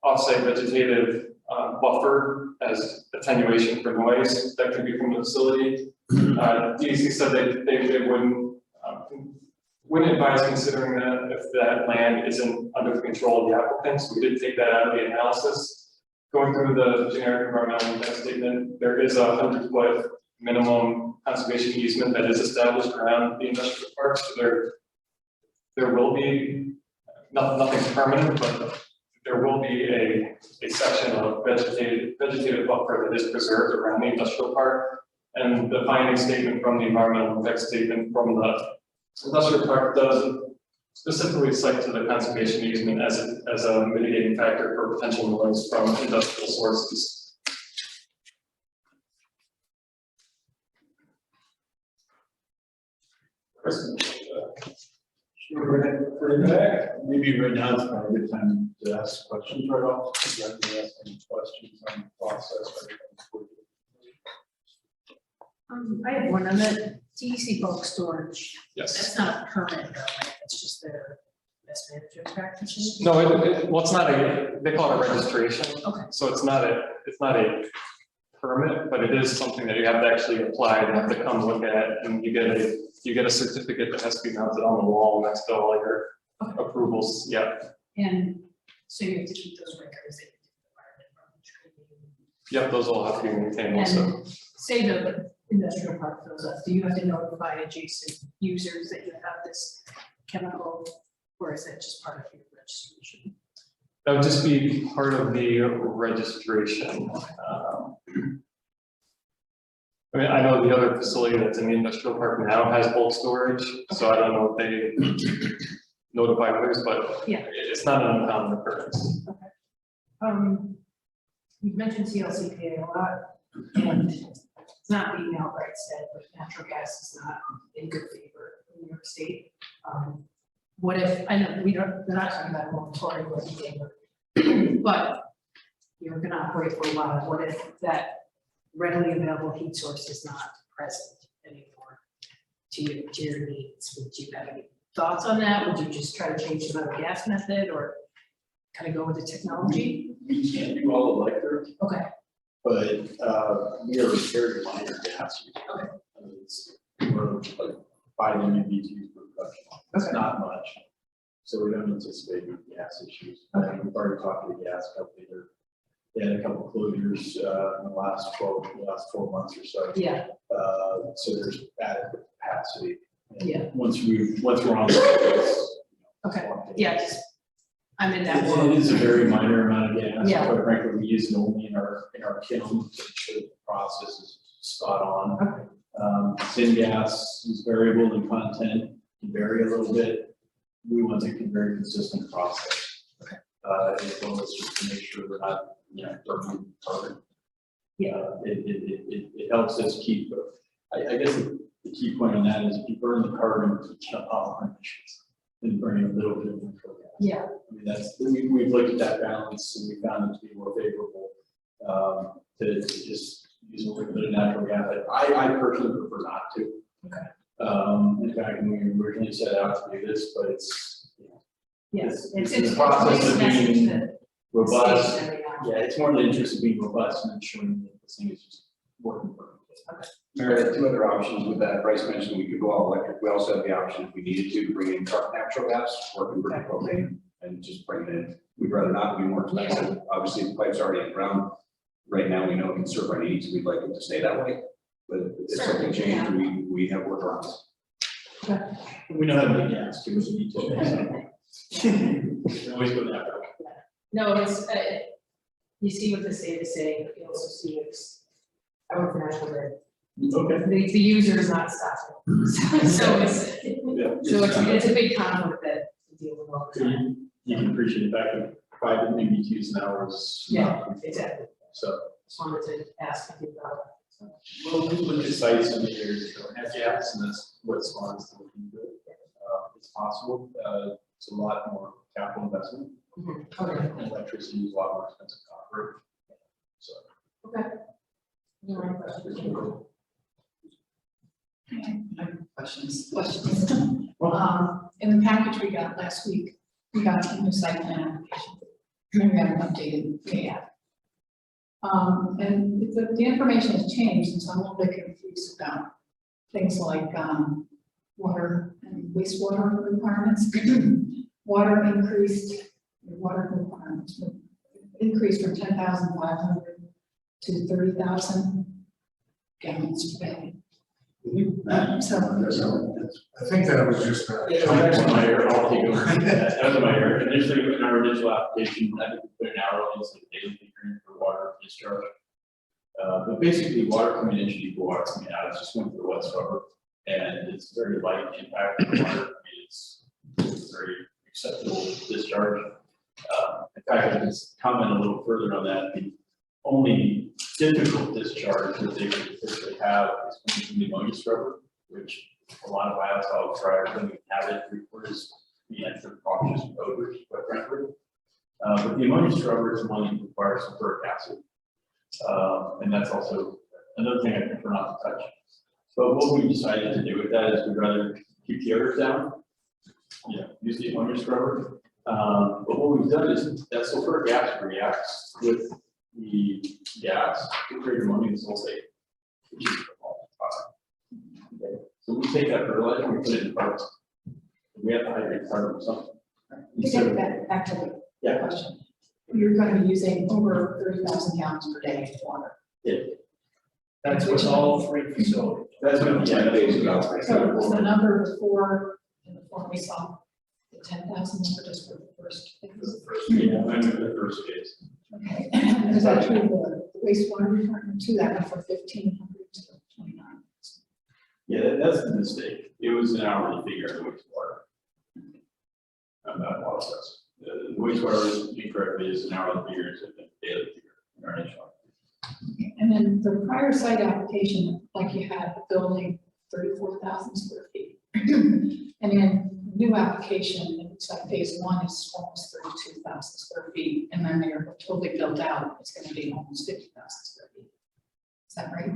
G: offsite vegetative buffer as attenuation for noise that could be from the facility. DEC said they wouldn't advise considering that if that land isn't under the control of the applicants. We did take that out of the analysis. Going through the generic environmental impact statement, there is a 100-foot minimum conservation easement that is established around the industrial park. So there will be nothing permanent, but there will be a section of vegetative buffer that is preserved around the industrial park. And the finding statement from the environmental impact statement from the industrial park does specifically cite to the conservation easement as a mitigating factor for potential noise from industrial sources.
F: Maybe right now is probably a good time to ask questions right off. If you have to ask any questions on the process.
I: I have one on the DEC bulk storage.
G: Yes.
I: That's not a permit, though, right? It's just their best management practices.
G: No, well, it's not they call it a registration.
I: Okay.
G: So it's not a permit, but it is something that you have to actually apply, you have to come look at, and you get a certificate that has to be mounted on the wall next to all your approvals. Yeah.
I: And so you have to keep those records. That
G: Yep, those all have to be maintained also.
I: and say the industrial park fills up, do you have to notify adjacent users that you have this chemical, or is that just part of your registration?
G: That would just be part of the registration. I mean, I know the other facility that's in the industrial park now has bulk storage, so I don't know if they notify others, but
I: Yeah.
G: it's not an uncommon occurrence.
I: You've mentioned CLCPA a lot, and it's not being outright said, but natural gas is not in good favor in New York State. What if, I know they're not talking about a moratorium or anything, but you're gonna operate for a while. What if that readily available heat source is not present anymore to your needs? Would you have any thoughts on that? Would you just try to change another gas method or kind of go with the technology?
F: We can't do all electric,
I: Okay.
F: but we are very minor gas users.
I: Okay.
F: I mean, we're like 5 MMBTUs per production. It's
I: Okay.
F: not much. So we don't anticipate any gas issues.
I: Okay.
F: We've already talked to the gas company. They had a couple closures in the last 4 months or so.
I: Yeah.
F: So there's adequate capacity. And
I: Yeah.
F: Once we're on. The
I: Okay. Yeah, just, I'm in that
F: It
I: world.
F: is a very minor amount of gas.
I: Yeah.
F: Quite frankly, we use it only in our kiln to ensure the process is spot on.
I: Okay.
F: Syngas is variable in content, can vary a little bit. We want to keep a very consistent process.
I: Okay.
F: As well as just to make sure we're not, burning carbon.
I: Yeah.
F: It helps us keep, I guess the key point on that is if you burn the carbon, you can't power emissions. and bring a little bit of natural gas.
I: Yeah,
F: I mean, we've looked at that balance and we found it to be more favorable, to just use a little bit of natural gas. I personally prefer not to.
I: Okay.
F: In fact, we originally set out to do this, but it's, you know,
I: yes,
F: It's
I: it's
F: the process of
I: message
F: being
I: that
F: robust.
I: stays every now and
F: Yeah, it's more the interest of being robust and ensuring that this thing is just working perfectly.
D: Meredith, two other options with that. Bryce mentioned we could go all electric. We also have the option if we needed to bring in natural gas or convert to propane and just bring it in. We'd rather not be more expensive. Obviously, the pipe's already in the ground. Right now, we know it can serve our needs. We'd like it to stay that way. But if something changed, we have workarounds.
F: We know how to make gas too, if we need to. We can always go that route.
I: No, it's, you see what the state is saying, but you also see it's, I work for National Grid.
F: Okay.
I: The user is not stopping. So it's,
F: Yeah.
I: it's a big conflict that to deal with all the
F: So
I: time.
F: you can appreciate the fact that 5 MBTUs an hour is.
I: Yeah, exactly.
F: So.
I: Just wanted to ask you about that.
F: Well, we look at sites in the areas that don't have gas, and that's what spawns to looking good. It's possible, it's a lot more capital investment,
I: Okay.
F: and electricity is a lot more expensive to operate. So.
I: Okay. Any more questions?
J: Questions. In the package we got last week, we got a new site plan application. And we have an updated layout. And the information has changed, and so I'm a little bit confused about things like, water and wastewater requirements. Water increased, water requirements increased from 10,500 to 30,000 gallons per day. So,
H: I think that was just.
F: Yeah, that's my error, I'll take over. That was my error. Initially, in our initial application, I think we put an hour on this, like daily figuring for water discharge. But basically, water coming in should equal water coming out. It's just going through wet scrubber, and it's very light impact on water. I mean, it's very acceptable discharge. In fact, I can comment a little further on that. The only difficult discharge that they could potentially have is coming from the ammonia scrubber, which a lot of biosolids prior to we have it requires the extra cautious odors, quite frankly. But the ammonia scrubber is one that requires sulfuric acid. And that's also another thing I prefer not to touch. But what we decided to do with that is we'd rather keep the odors down, use the ammonia scrubber. But what we've done is that sulfuric acid reacts with the gas to create ammonium sulfate, which is okay. So we take that fertilizer and we put it in parts. We have to hydrate part of something.
J: to get back to the question, you're going to be using over 30,000 gallons per day of water.
A: That's with all 3 facilities.
F: That's what,
D: 10 days ago.
J: So was the number before, in the form we saw, the 10,000 number just for the first phase?
F: Yeah, I'm in the first phase.
J: Okay, is that true, the wastewater requirement too, that went from 1,500 to 29?
F: Yeah, that's the mistake. It was an hourly figure of the wastewater. That process. The wastewater is incorrectly is an hourly figure, it's a daily figure in our initial.
J: And then the prior site application, like you had a building 34,000 square feet. And then new application, it looks like phase 1 is almost 32,000 square feet. And then they're totally built out, it's going to be almost 50,000 square feet. Is that right?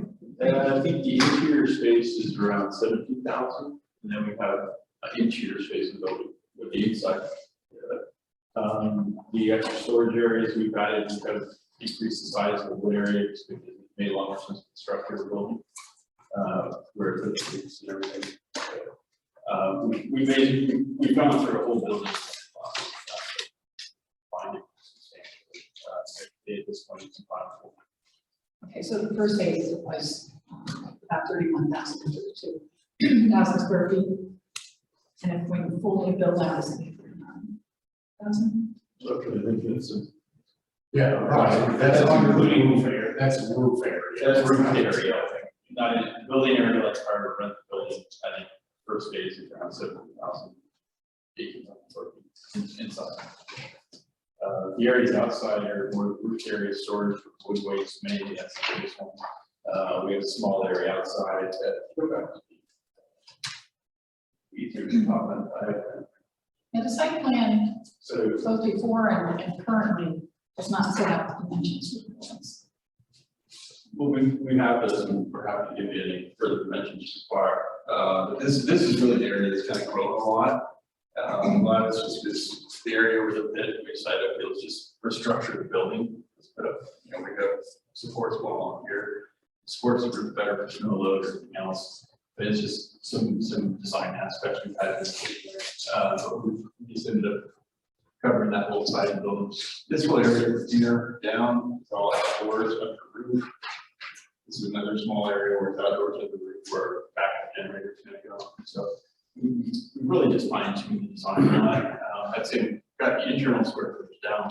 F: I think the interior space is around 17,000, and then we have an interior space in the building with the inside. The extra storage areas we've added, we have increased the size of the wood area because it made a lot more sense to construct the building. Where it fits and everything. We've gone through a whole building process. Find it substantially. At this point, it's impossible.
J: Okay, so the first phase was about 31,000 to 32,000 square feet. And if we fully build out, it's going to be 39,000.
F: Okay, I think it's
H: Yeah, right, that's including roof area, that's roof area.
F: that's roof area, I think. Not in building area like our rent building, I think first phase is around 17,000, 18,000 square feet inside. The areas outside are more roof area storage for wood waste, mainly that's the biggest one. We have a small area outside that easier to talk about.
J: And the site plan
F: So,
J: both before and currently does not set out dimensions for buildings.
F: well, we have this, and we're happy to give you any further dimensions required. But this is really the area that's kind of grown a lot. A lot of this is the area where the pit, we decided it was just restructure the building. But, we have supports going on here. Supports are better for snow load or anything else. But it's just some design aspects we've had this, but we just ended up covering that whole side of the building. This whole area here down, it's all outdoors, under roof. This is another small area where it's outdoors under the roof where backup generator is going to go. So we really just fine tuned the design on that. I'd say we've got the internal square footage down.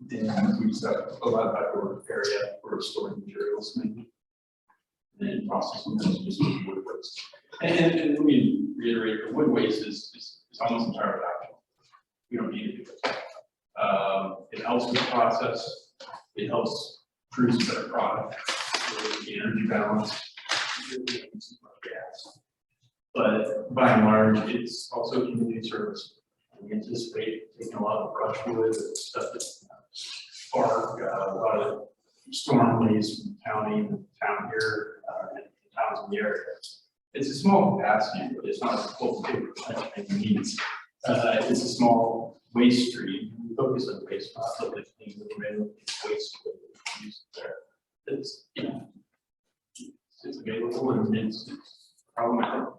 F: And we just have a lot of outdoor area for storing materials maybe. And then processing those just with wood waste. And let me reiterate, the wood waste is almost entirely optional. We don't need to do it. It helps with the process. It helps produce a better product. The energy balance. Gas. But by and large, it's also community service. We anticipate taking a lot of brushwood, stuff that's bark, a lot of storm leaves from the county, the town here, and the towns in the area. It's a small capacity, but it's not a full big percentage we need. It's a small waste stream. We focus on waste, not so that things that are available waste use there. It's it's available and it's problematic.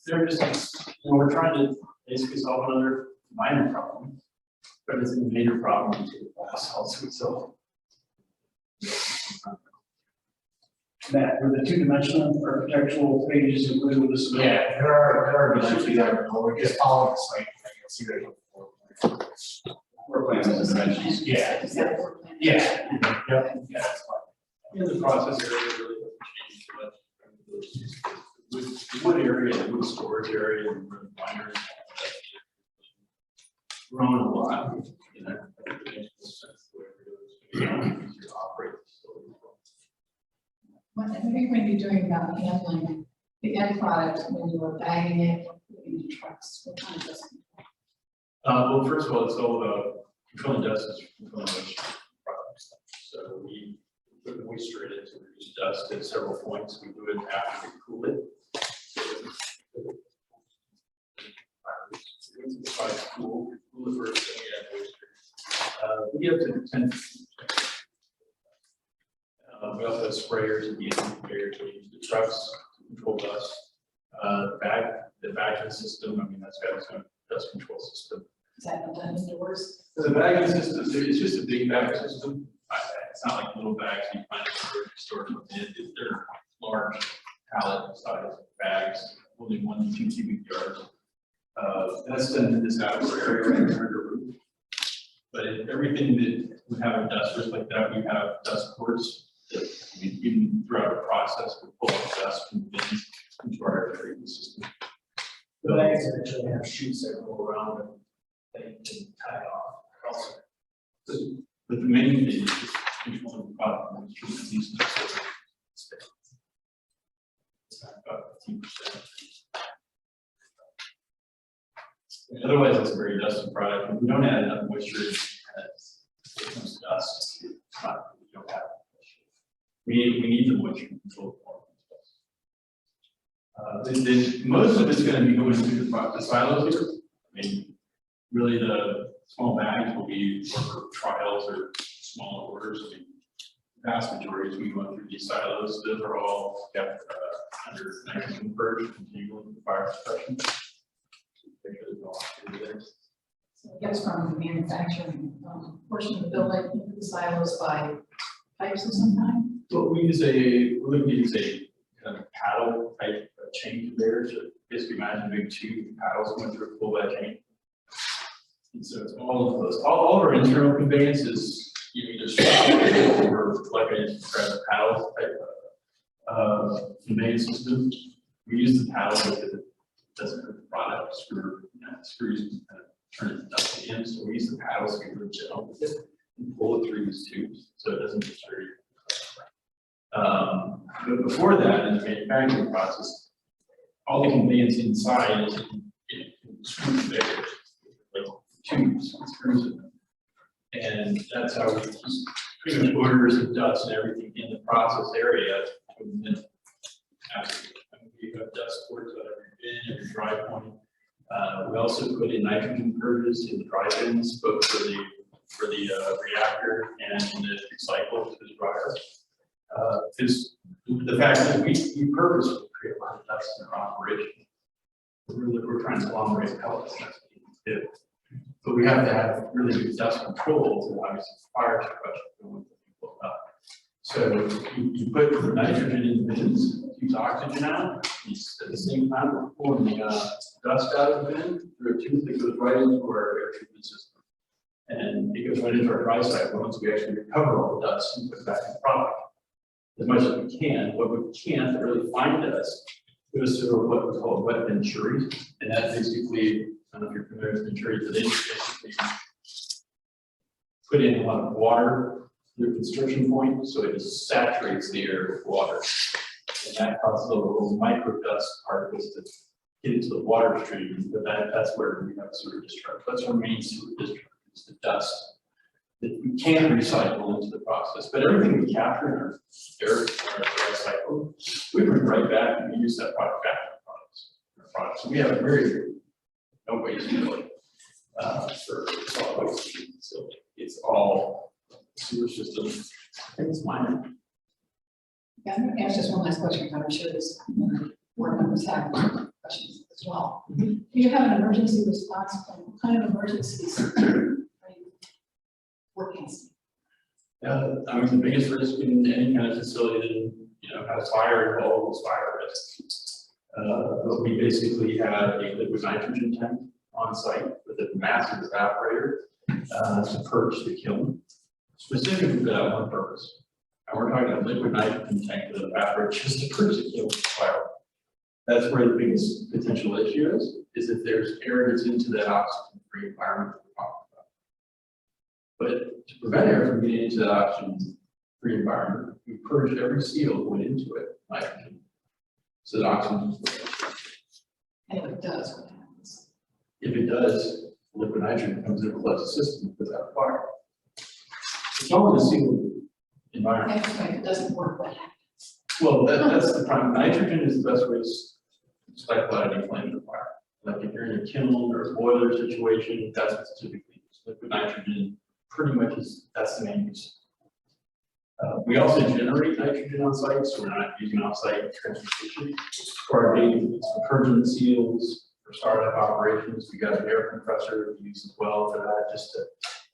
F: They're just, we're trying to basically solve another minor problem, but it's a major problem to us also. So
A: Matt, were the two-dimensional architectural pages included with this?
H: Yeah, there are dimensions there, but we just follow the site, plan, you'll see that.
D: Floor plans and dimensions.
H: Yeah,
J: Is that floor plan?
H: yeah, yeah, that's
F: in the process area really doesn't change too much. The wood area, the wood storage area, and the refinery. Grown a lot, you know. It makes sense the way we're doing it. Easier to operate the facility.
J: What I think when you're doing about handling the end product, when you were bagging it, putting it in trucks, what kind of dust control?
F: Well, first of all, it's all about controlling dust is controlling moisture products. So we put the moisture in it to reduce dust at several points. We do it after we cool it. Cool it first, then we add moisture. We get up to 10. We also have sprayers at the end of the year to use the trucks to control dust. The bagging system, I mean, that's got its own dust control system.
J: Is that done indoors?
F: The bagging system, it's just a big bag system. It's not like little bags you find in the grocery store. They're large pallet size bags, only 1 to 2 cubic yards. That's done in this outdoor area right under the roof. But everything that would have a dust risk like that, we have dust ports that even throughout the process, we pull out dust from the bins into our air treatment system.
A: The bags actually have chutes that go around them, they can tie off also.
F: But the main thing is just controlling the product and treatment these things. It's not about 15%. Otherwise, it's a very dusty product. If we don't add enough moisture, it becomes dust. It's not, we don't have moisture. We need the moisture to control the quality. Then most of it's going to be going through the silos here. I mean, really the small bags will be for trials or small orders. I mean, the vast majority is we go through these silos. Those are all kept under nitrogen purge, continuing fire suppression.
J: So I guess from the manufacturing portion of the building, into the silos by pipes of some kind?
F: Well, we're looking to use a kind of paddle type of chain conveyor. So basically imagine big two paddles going through a full bed chain. And so it's all of those, all of our internal conveyance is either strap or like I just described, a paddle type of conveyance system. We use the paddle because it doesn't hurt the product, screws and kind of turn it dusty in. So we use the paddles to be really gentle with it and pull it through these tubes so it doesn't disturb you. But before that, in the manufacturing process, all the conveyance inside is in screw conveyors, like tubes, and screws in them. And that's how we just pretty much odors and dust and everything in the process area. And then we have dust ports on every bin, every dry point. We also put in nitrogen purges in the dry bins, both for the reactor and the recycle to the dryer. Because the fact that we purposely create a lot of dust in our operation. We're trying to agglomerate pellets, that's what we do. But we have to have really good dust control to obviously fire suppression going up. So you put the nitrogen in the bins, keeps oxygen out. At the same time, we're pulling the dust out of the bin through a tube that goes right into our air treatment system. And it goes right into our dry cycle once we actually recover all the dust and put it back in the product as much as we can. What we can't really find dust goes through what we call wet venturi, and that basically, I don't know if you're familiar with venturi, but they basically put in a lot of water through constriction point, so it just saturates the air with water. And that causes little micro dust particles to get into the water stream, but that's where we have sewer discharge. That's our main sewer discharge, is the dust that we can't recycle into the process. But everything we capture in our air cycle, we bring right back and we use that product back in our products. So we have very no waste really for solid waste treatment facility. It's all sewer system. I think it's minor.
J: Yeah, I'm gonna ask just one last question, because I'm sure this board members have questions as well. Do you have an emergency response plan? What kind of emergencies are you working?
F: I mean, the biggest risk in any kind of facility that has fire involved is fire risk. But we basically have a liquid nitrogen tank on site with a massive evaporator to purge the kiln, specifically for that one purpose. And we're talking a liquid nitrogen tank with an evaporator just to purge the kiln with fire. That's where the biggest potential issue is if there's air gets into that oxygen-free environment that we're talking about. But to prevent air from getting into that oxygen-free environment, we purge every seal going into it, nitrogen, so that oxygen.
J: And if it does, what happens?
F: If it does, liquid nitrogen comes in and floods the system without fire. It's all in a sealed environment.
J: And if it doesn't work, what happens?
F: Well, that's the problem. Nitrogen is the best way to cycle out any flame in fire. Like if you're in a kiln or a boiler situation, that's what's typically used. Liquid nitrogen pretty much that's the main use. We also generate nitrogen on site, so we're not using off-site transportation. For our daily needs, for purging the seals, for startup operations, we got an air compressor we use as well for that, just to,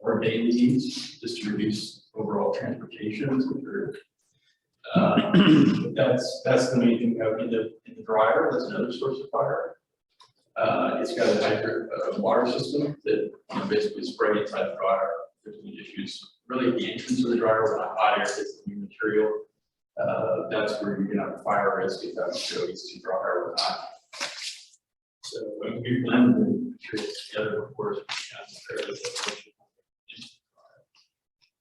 F: for daily needs, just to reduce overall transportation. That's the main thing we have in the dryer. That's another source of fire. It's got a water system that basically spray inside the dryer. There's any issues really at the entrance of the dryer where the hot air hits the new material. That's where you're gonna have a fire risk if that material gets too dryer or not. So when we blend the materials together, of course, we can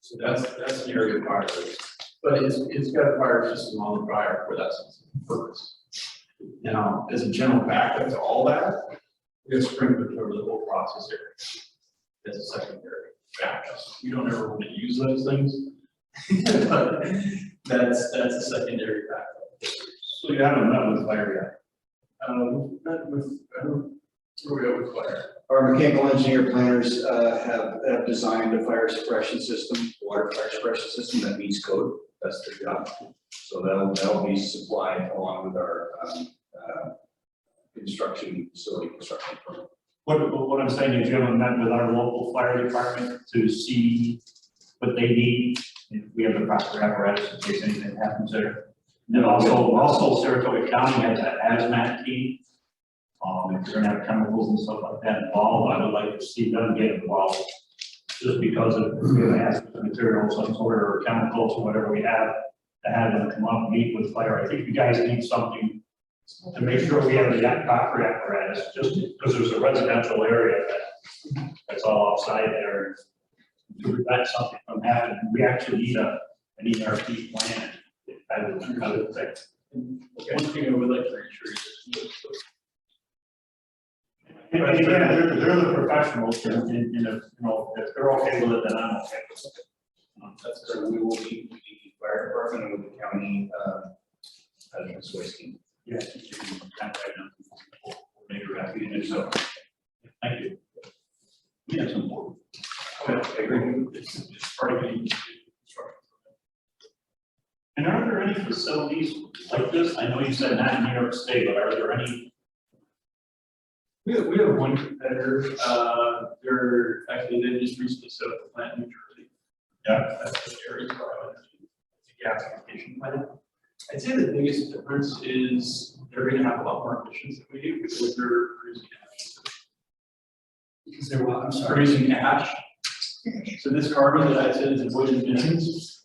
F: so that's the area of fire risk. But it's got a fire system on the dryer for that purpose. Now, as a general backup to all that, we have sprinklers over the whole process area as a secondary backup. You don't ever want to use those things, but that's a secondary backup.
H: So you haven't met with fire yet?
F: Not with, where we are with fire.
D: Our mechanical engineer planners have designed a fire suppression system, water fire suppression system that meets code. That's their job. So that'll be supplied along with our facility construction permit.
H: What I'm saying is you haven't met with our local fire department to see what they need, if we have the proper apparatus in case anything happens there. And also Saratoga County has that hazmat team. If you're gonna have chemicals and stuff like that involved, I would like to see them get involved. Just because of we have hazardous materials, some sort of chemicals or whatever we have, to have them come up and meet with fire. I think you guys need something to make sure we have the proper apparatus, just because there's a residential area that's all outside there. To prevent something from happening, we actually need an ERP plan. I would think.
F: One thing I would like to reassure you is
H: And again, they're the professionals, and if, if they're okay with it, then I'm okay with it.
D: That's so we will meet with the fire department and with the county, source team.
H: Yeah. You can contact them. We'll make it happy to do so. Thank you.
F: We have some more. I agree. It's part of the construction. And are there any facilities like this? I know you said not in New York State, but are there any?
G: We have one competitor, they're actually, they just recently set up a plant in New Jersey.
F: Yeah.
G: That's the area for it's a gasification plant. I'd say the biggest difference is they're gonna have a lot more emissions than we do because they're producing ash. Because they're, I'm sorry, producing ash. So this carbon that I said is avoided emissions,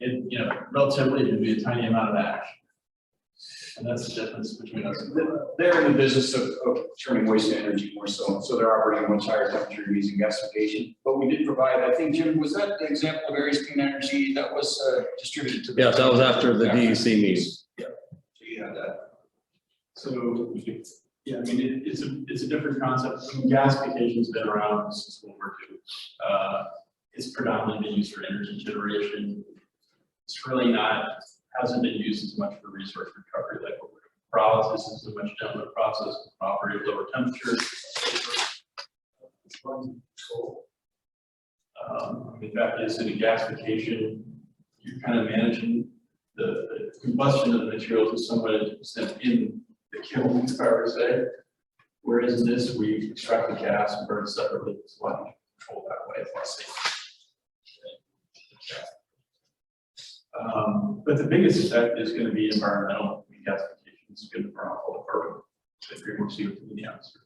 G: it, relatively it would be a tiny amount of ash. And that's the difference between us.
D: They're in the business of turning waste to energy more so they're operating much higher temperature using gasification. But we did provide, I think, Jim, was that the example of Aries Clean Energy that was distributed to the?
C: Yes, that was after the DEC meeting.
D: Yeah, so you had that.
G: So, yeah, I mean, it's a different concept. Gasification's been around since World War II. It's predominantly been used for energy generation. It's really hasn't been used as much for resource recovery like what we're doing. Pyrolysis is a much gentler process, operate at lower temperatures. In fact, is in a gasification, you're kind of managing the combustion of the material to some extent in the kiln, if I were to say. Whereas in this, we extract the gas and burn it separately. It's a lot more controlled that way. It's less safe. But the biggest effect is going to be environmental. Gasification is going to burn off all the carbon that you're going to see within the atmosphere.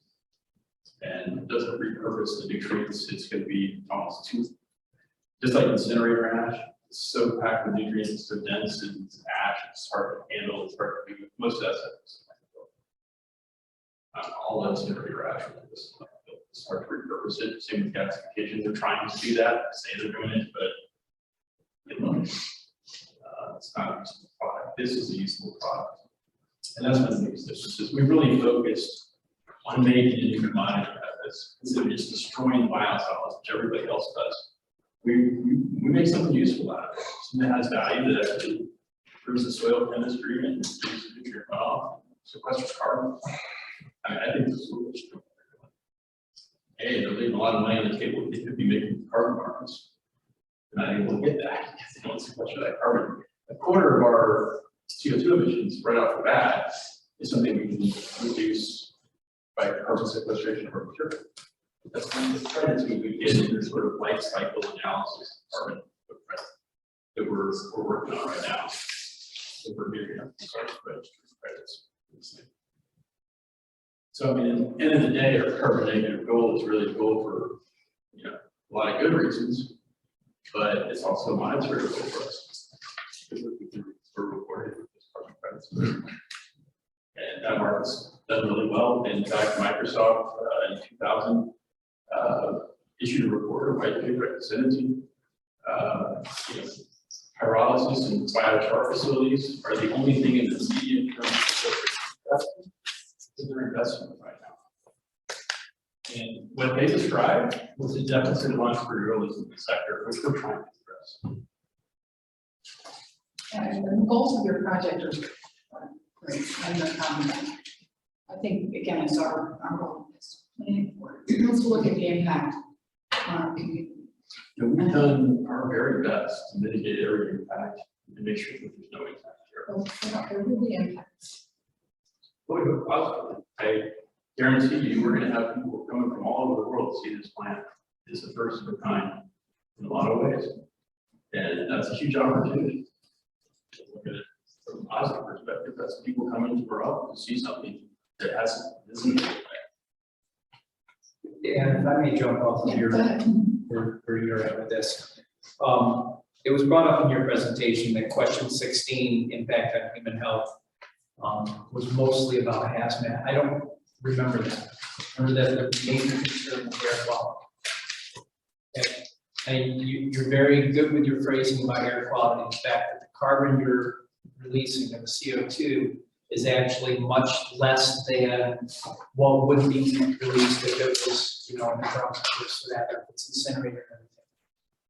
G: And it doesn't repurpose the nutrients. It's going to be almost just like incinerator ash. It's so packed with nutrients, it's so dense, and it's ash. It's hard to handle. It's hard to do. Most of that stuff is all incinerator ash. It's hard to repurpose it. Same with gasification. They're trying to do that. Say they're doing it, but it's not a useful product. This is a useful product. And that's one of the biggest differences. We really focused on making a new commodity out of this instead of just destroying the biosolids, which everybody else does. We make something useful out of it. Something that has value that actually improves the soil chemistry and reduces nutrient runoff, sequesters carbon. I think this is what we're doing. Hey, they're leaving a lot of money on the table. They could be making carbon markets. They're not able to get that because they don't sequester that carbon. A quarter of our CO2 emissions right off the bat is something we can reduce by carbon sequestration of our material. That's one of the credits we would get in this sort of life cycle analysis of carbon footprint that we're working on right now. So we're giving up credits. So I mean, at the end of the day, our carbon negative goal is really a goal for a lot of good reasons, but it's also a monetary goal for us. We're rewarded with this carbon credits. And that market's done really well. In fact, Microsoft in 2000 issued a report, a white paper at the Senate. Pyrolysis and biochar facilities are the only thing in the medium term that they're investing in right now. And what they described was a deficit of entrepreneurialism in the sector, which we're trying to address.
J: And the goals of your project are great, and I think, again, it's our goal is planning for it. Let's look at the impact on our community.
G: We've done our very best to mitigate every impact and make sure that there's no impact here.
J: Well, there will be impacts.
G: Well, we hope positively. I guarantee you, we're going to have people coming from all over the world to see this plant. It's the first of a kind in a lot of ways, and that's a huge opportunity. Look at it from a positive perspective. That's people coming to Burrell to see something that isn't.
B: Yeah, if I may jump off of your, where you're at with this. It was brought up in your presentation that question 16, impact on human health, was mostly about hazmat. I don't remember that. Remember that the major concern was air quality. And you're very good with your phrasing about air quality. In fact, that the carbon you're releasing of the CO2 is actually much less than what would be released if it was, you know, in the process for that, if it's incinerated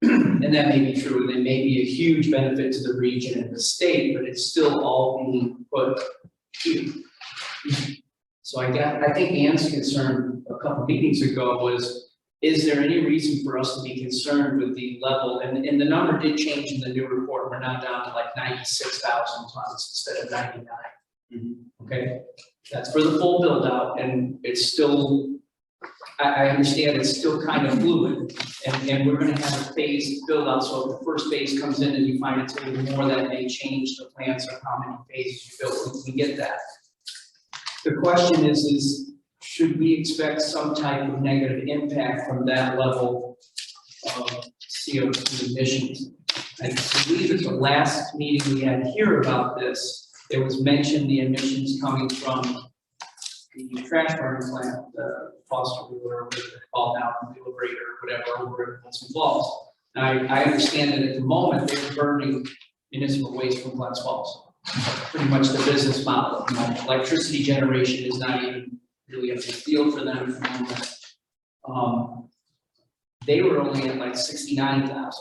B: and everything. And that may be true, and it may be a huge benefit to the region and the state, but it's still all being put here. So I think Ann's concern a couple meetings ago was, is there any reason for us to be concerned with the level, and the number did change in the new report, we're now down to like 96,000 tons instead of 99. Okay, that's for the full build out, and it's still, I understand it's still kind of fluid, and we're gonna have a phased build out, so if the first phase comes in and you find it's a little more, that may change the plans of how many phases you build, we get that. The question is should we expect some type of negative impact from that level of CO2 emissions? I believe at the last meeting we had here about this, there was mentioned the emissions coming from the trash burning plant, the Foster Wheeler, whatever it's called now, the Liberator, whatever, over at Glens Falls. Now, I understand that at the moment they're burning municipal waste from Glens Falls. Pretty much the business model. Electricity generation is not even really a big deal for them at the moment. They were only at like 69,000,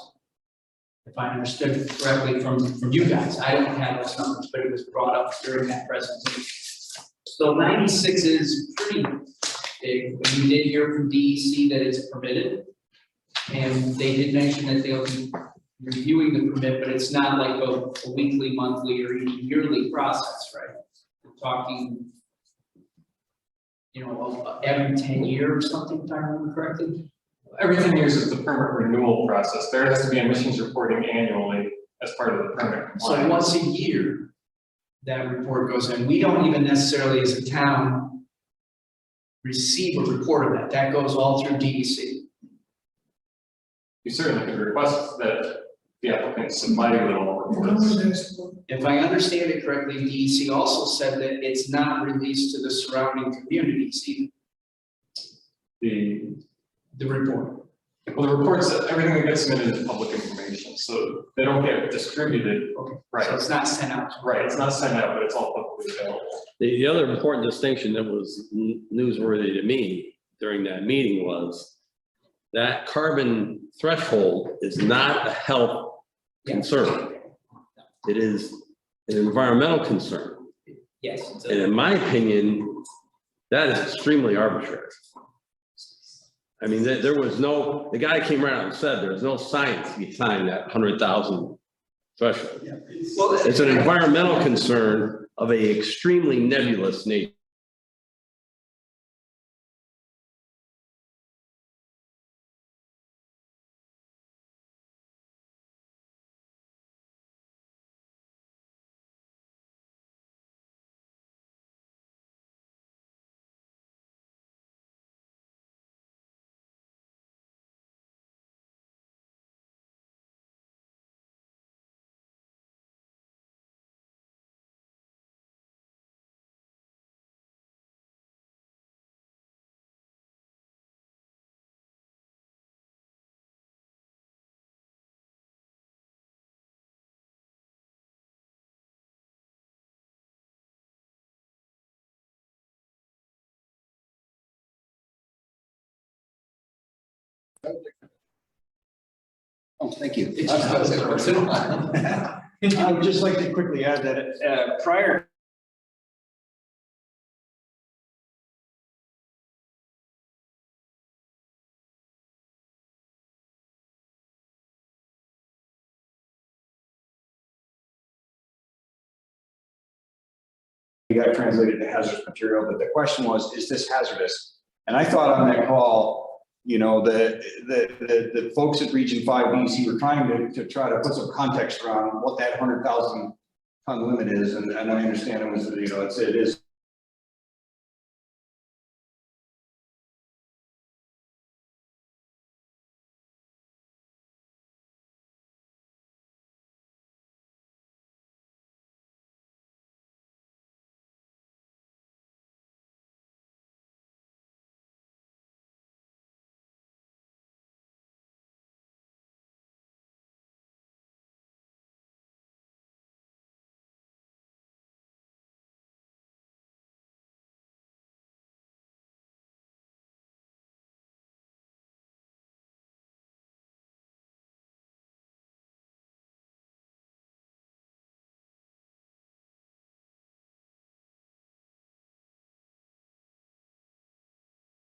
B: if I understood correctly from you guys. I don't have those numbers, but it was brought up during that presentation. So 96 is pretty big. We did hear from DEC that it's permitted, and they did mention that they'll be reviewing the permit, but it's not like a weekly, monthly, or even yearly process, right? We're talking, you know, every 10 years or something, if I remember correctly.
G: Every 10 years is the permit renewal process. There has to be emissions reporting annually as part of the permit
B: So
G: compliance.
B: once a year, that report goes in. We don't even necessarily, as a town, receive a report of that. That goes all through DEC.
G: You certainly could request that the applicant supply you with all reports.
B: If I understand it correctly, DEC also said that it's not released to the surrounding communities, either, the report.
G: Well, the reports, everything that gets submitted is public information, so they don't get distributed.
B: Okay.
G: Right.
B: So it's not sent out.
G: Right, it's not sent out, but it's all publicly available.
C: The other important distinction that was newsworthy to me during that meeting was that carbon threshold is not a health concern. It is an environmental concern.
B: Yes. It's
C: And in my opinion, that is extremely arbitrary. I mean, there was no, the guy came right out and said there's no science behind that 100,000 threshold.
B: Well,
C: It's an environmental concern of a extremely nebulous nature.
D: Oh, thank you.
B: It just does it once in a while.
D: I would just like to quickly add that prior we got translated to hazardous material, but the question was, is this hazardous? And I thought on that call, you know, the folks at Region 5 DEC were trying to try to put some context around what that 100,000 ton limit is, and I understand it was, you know, it is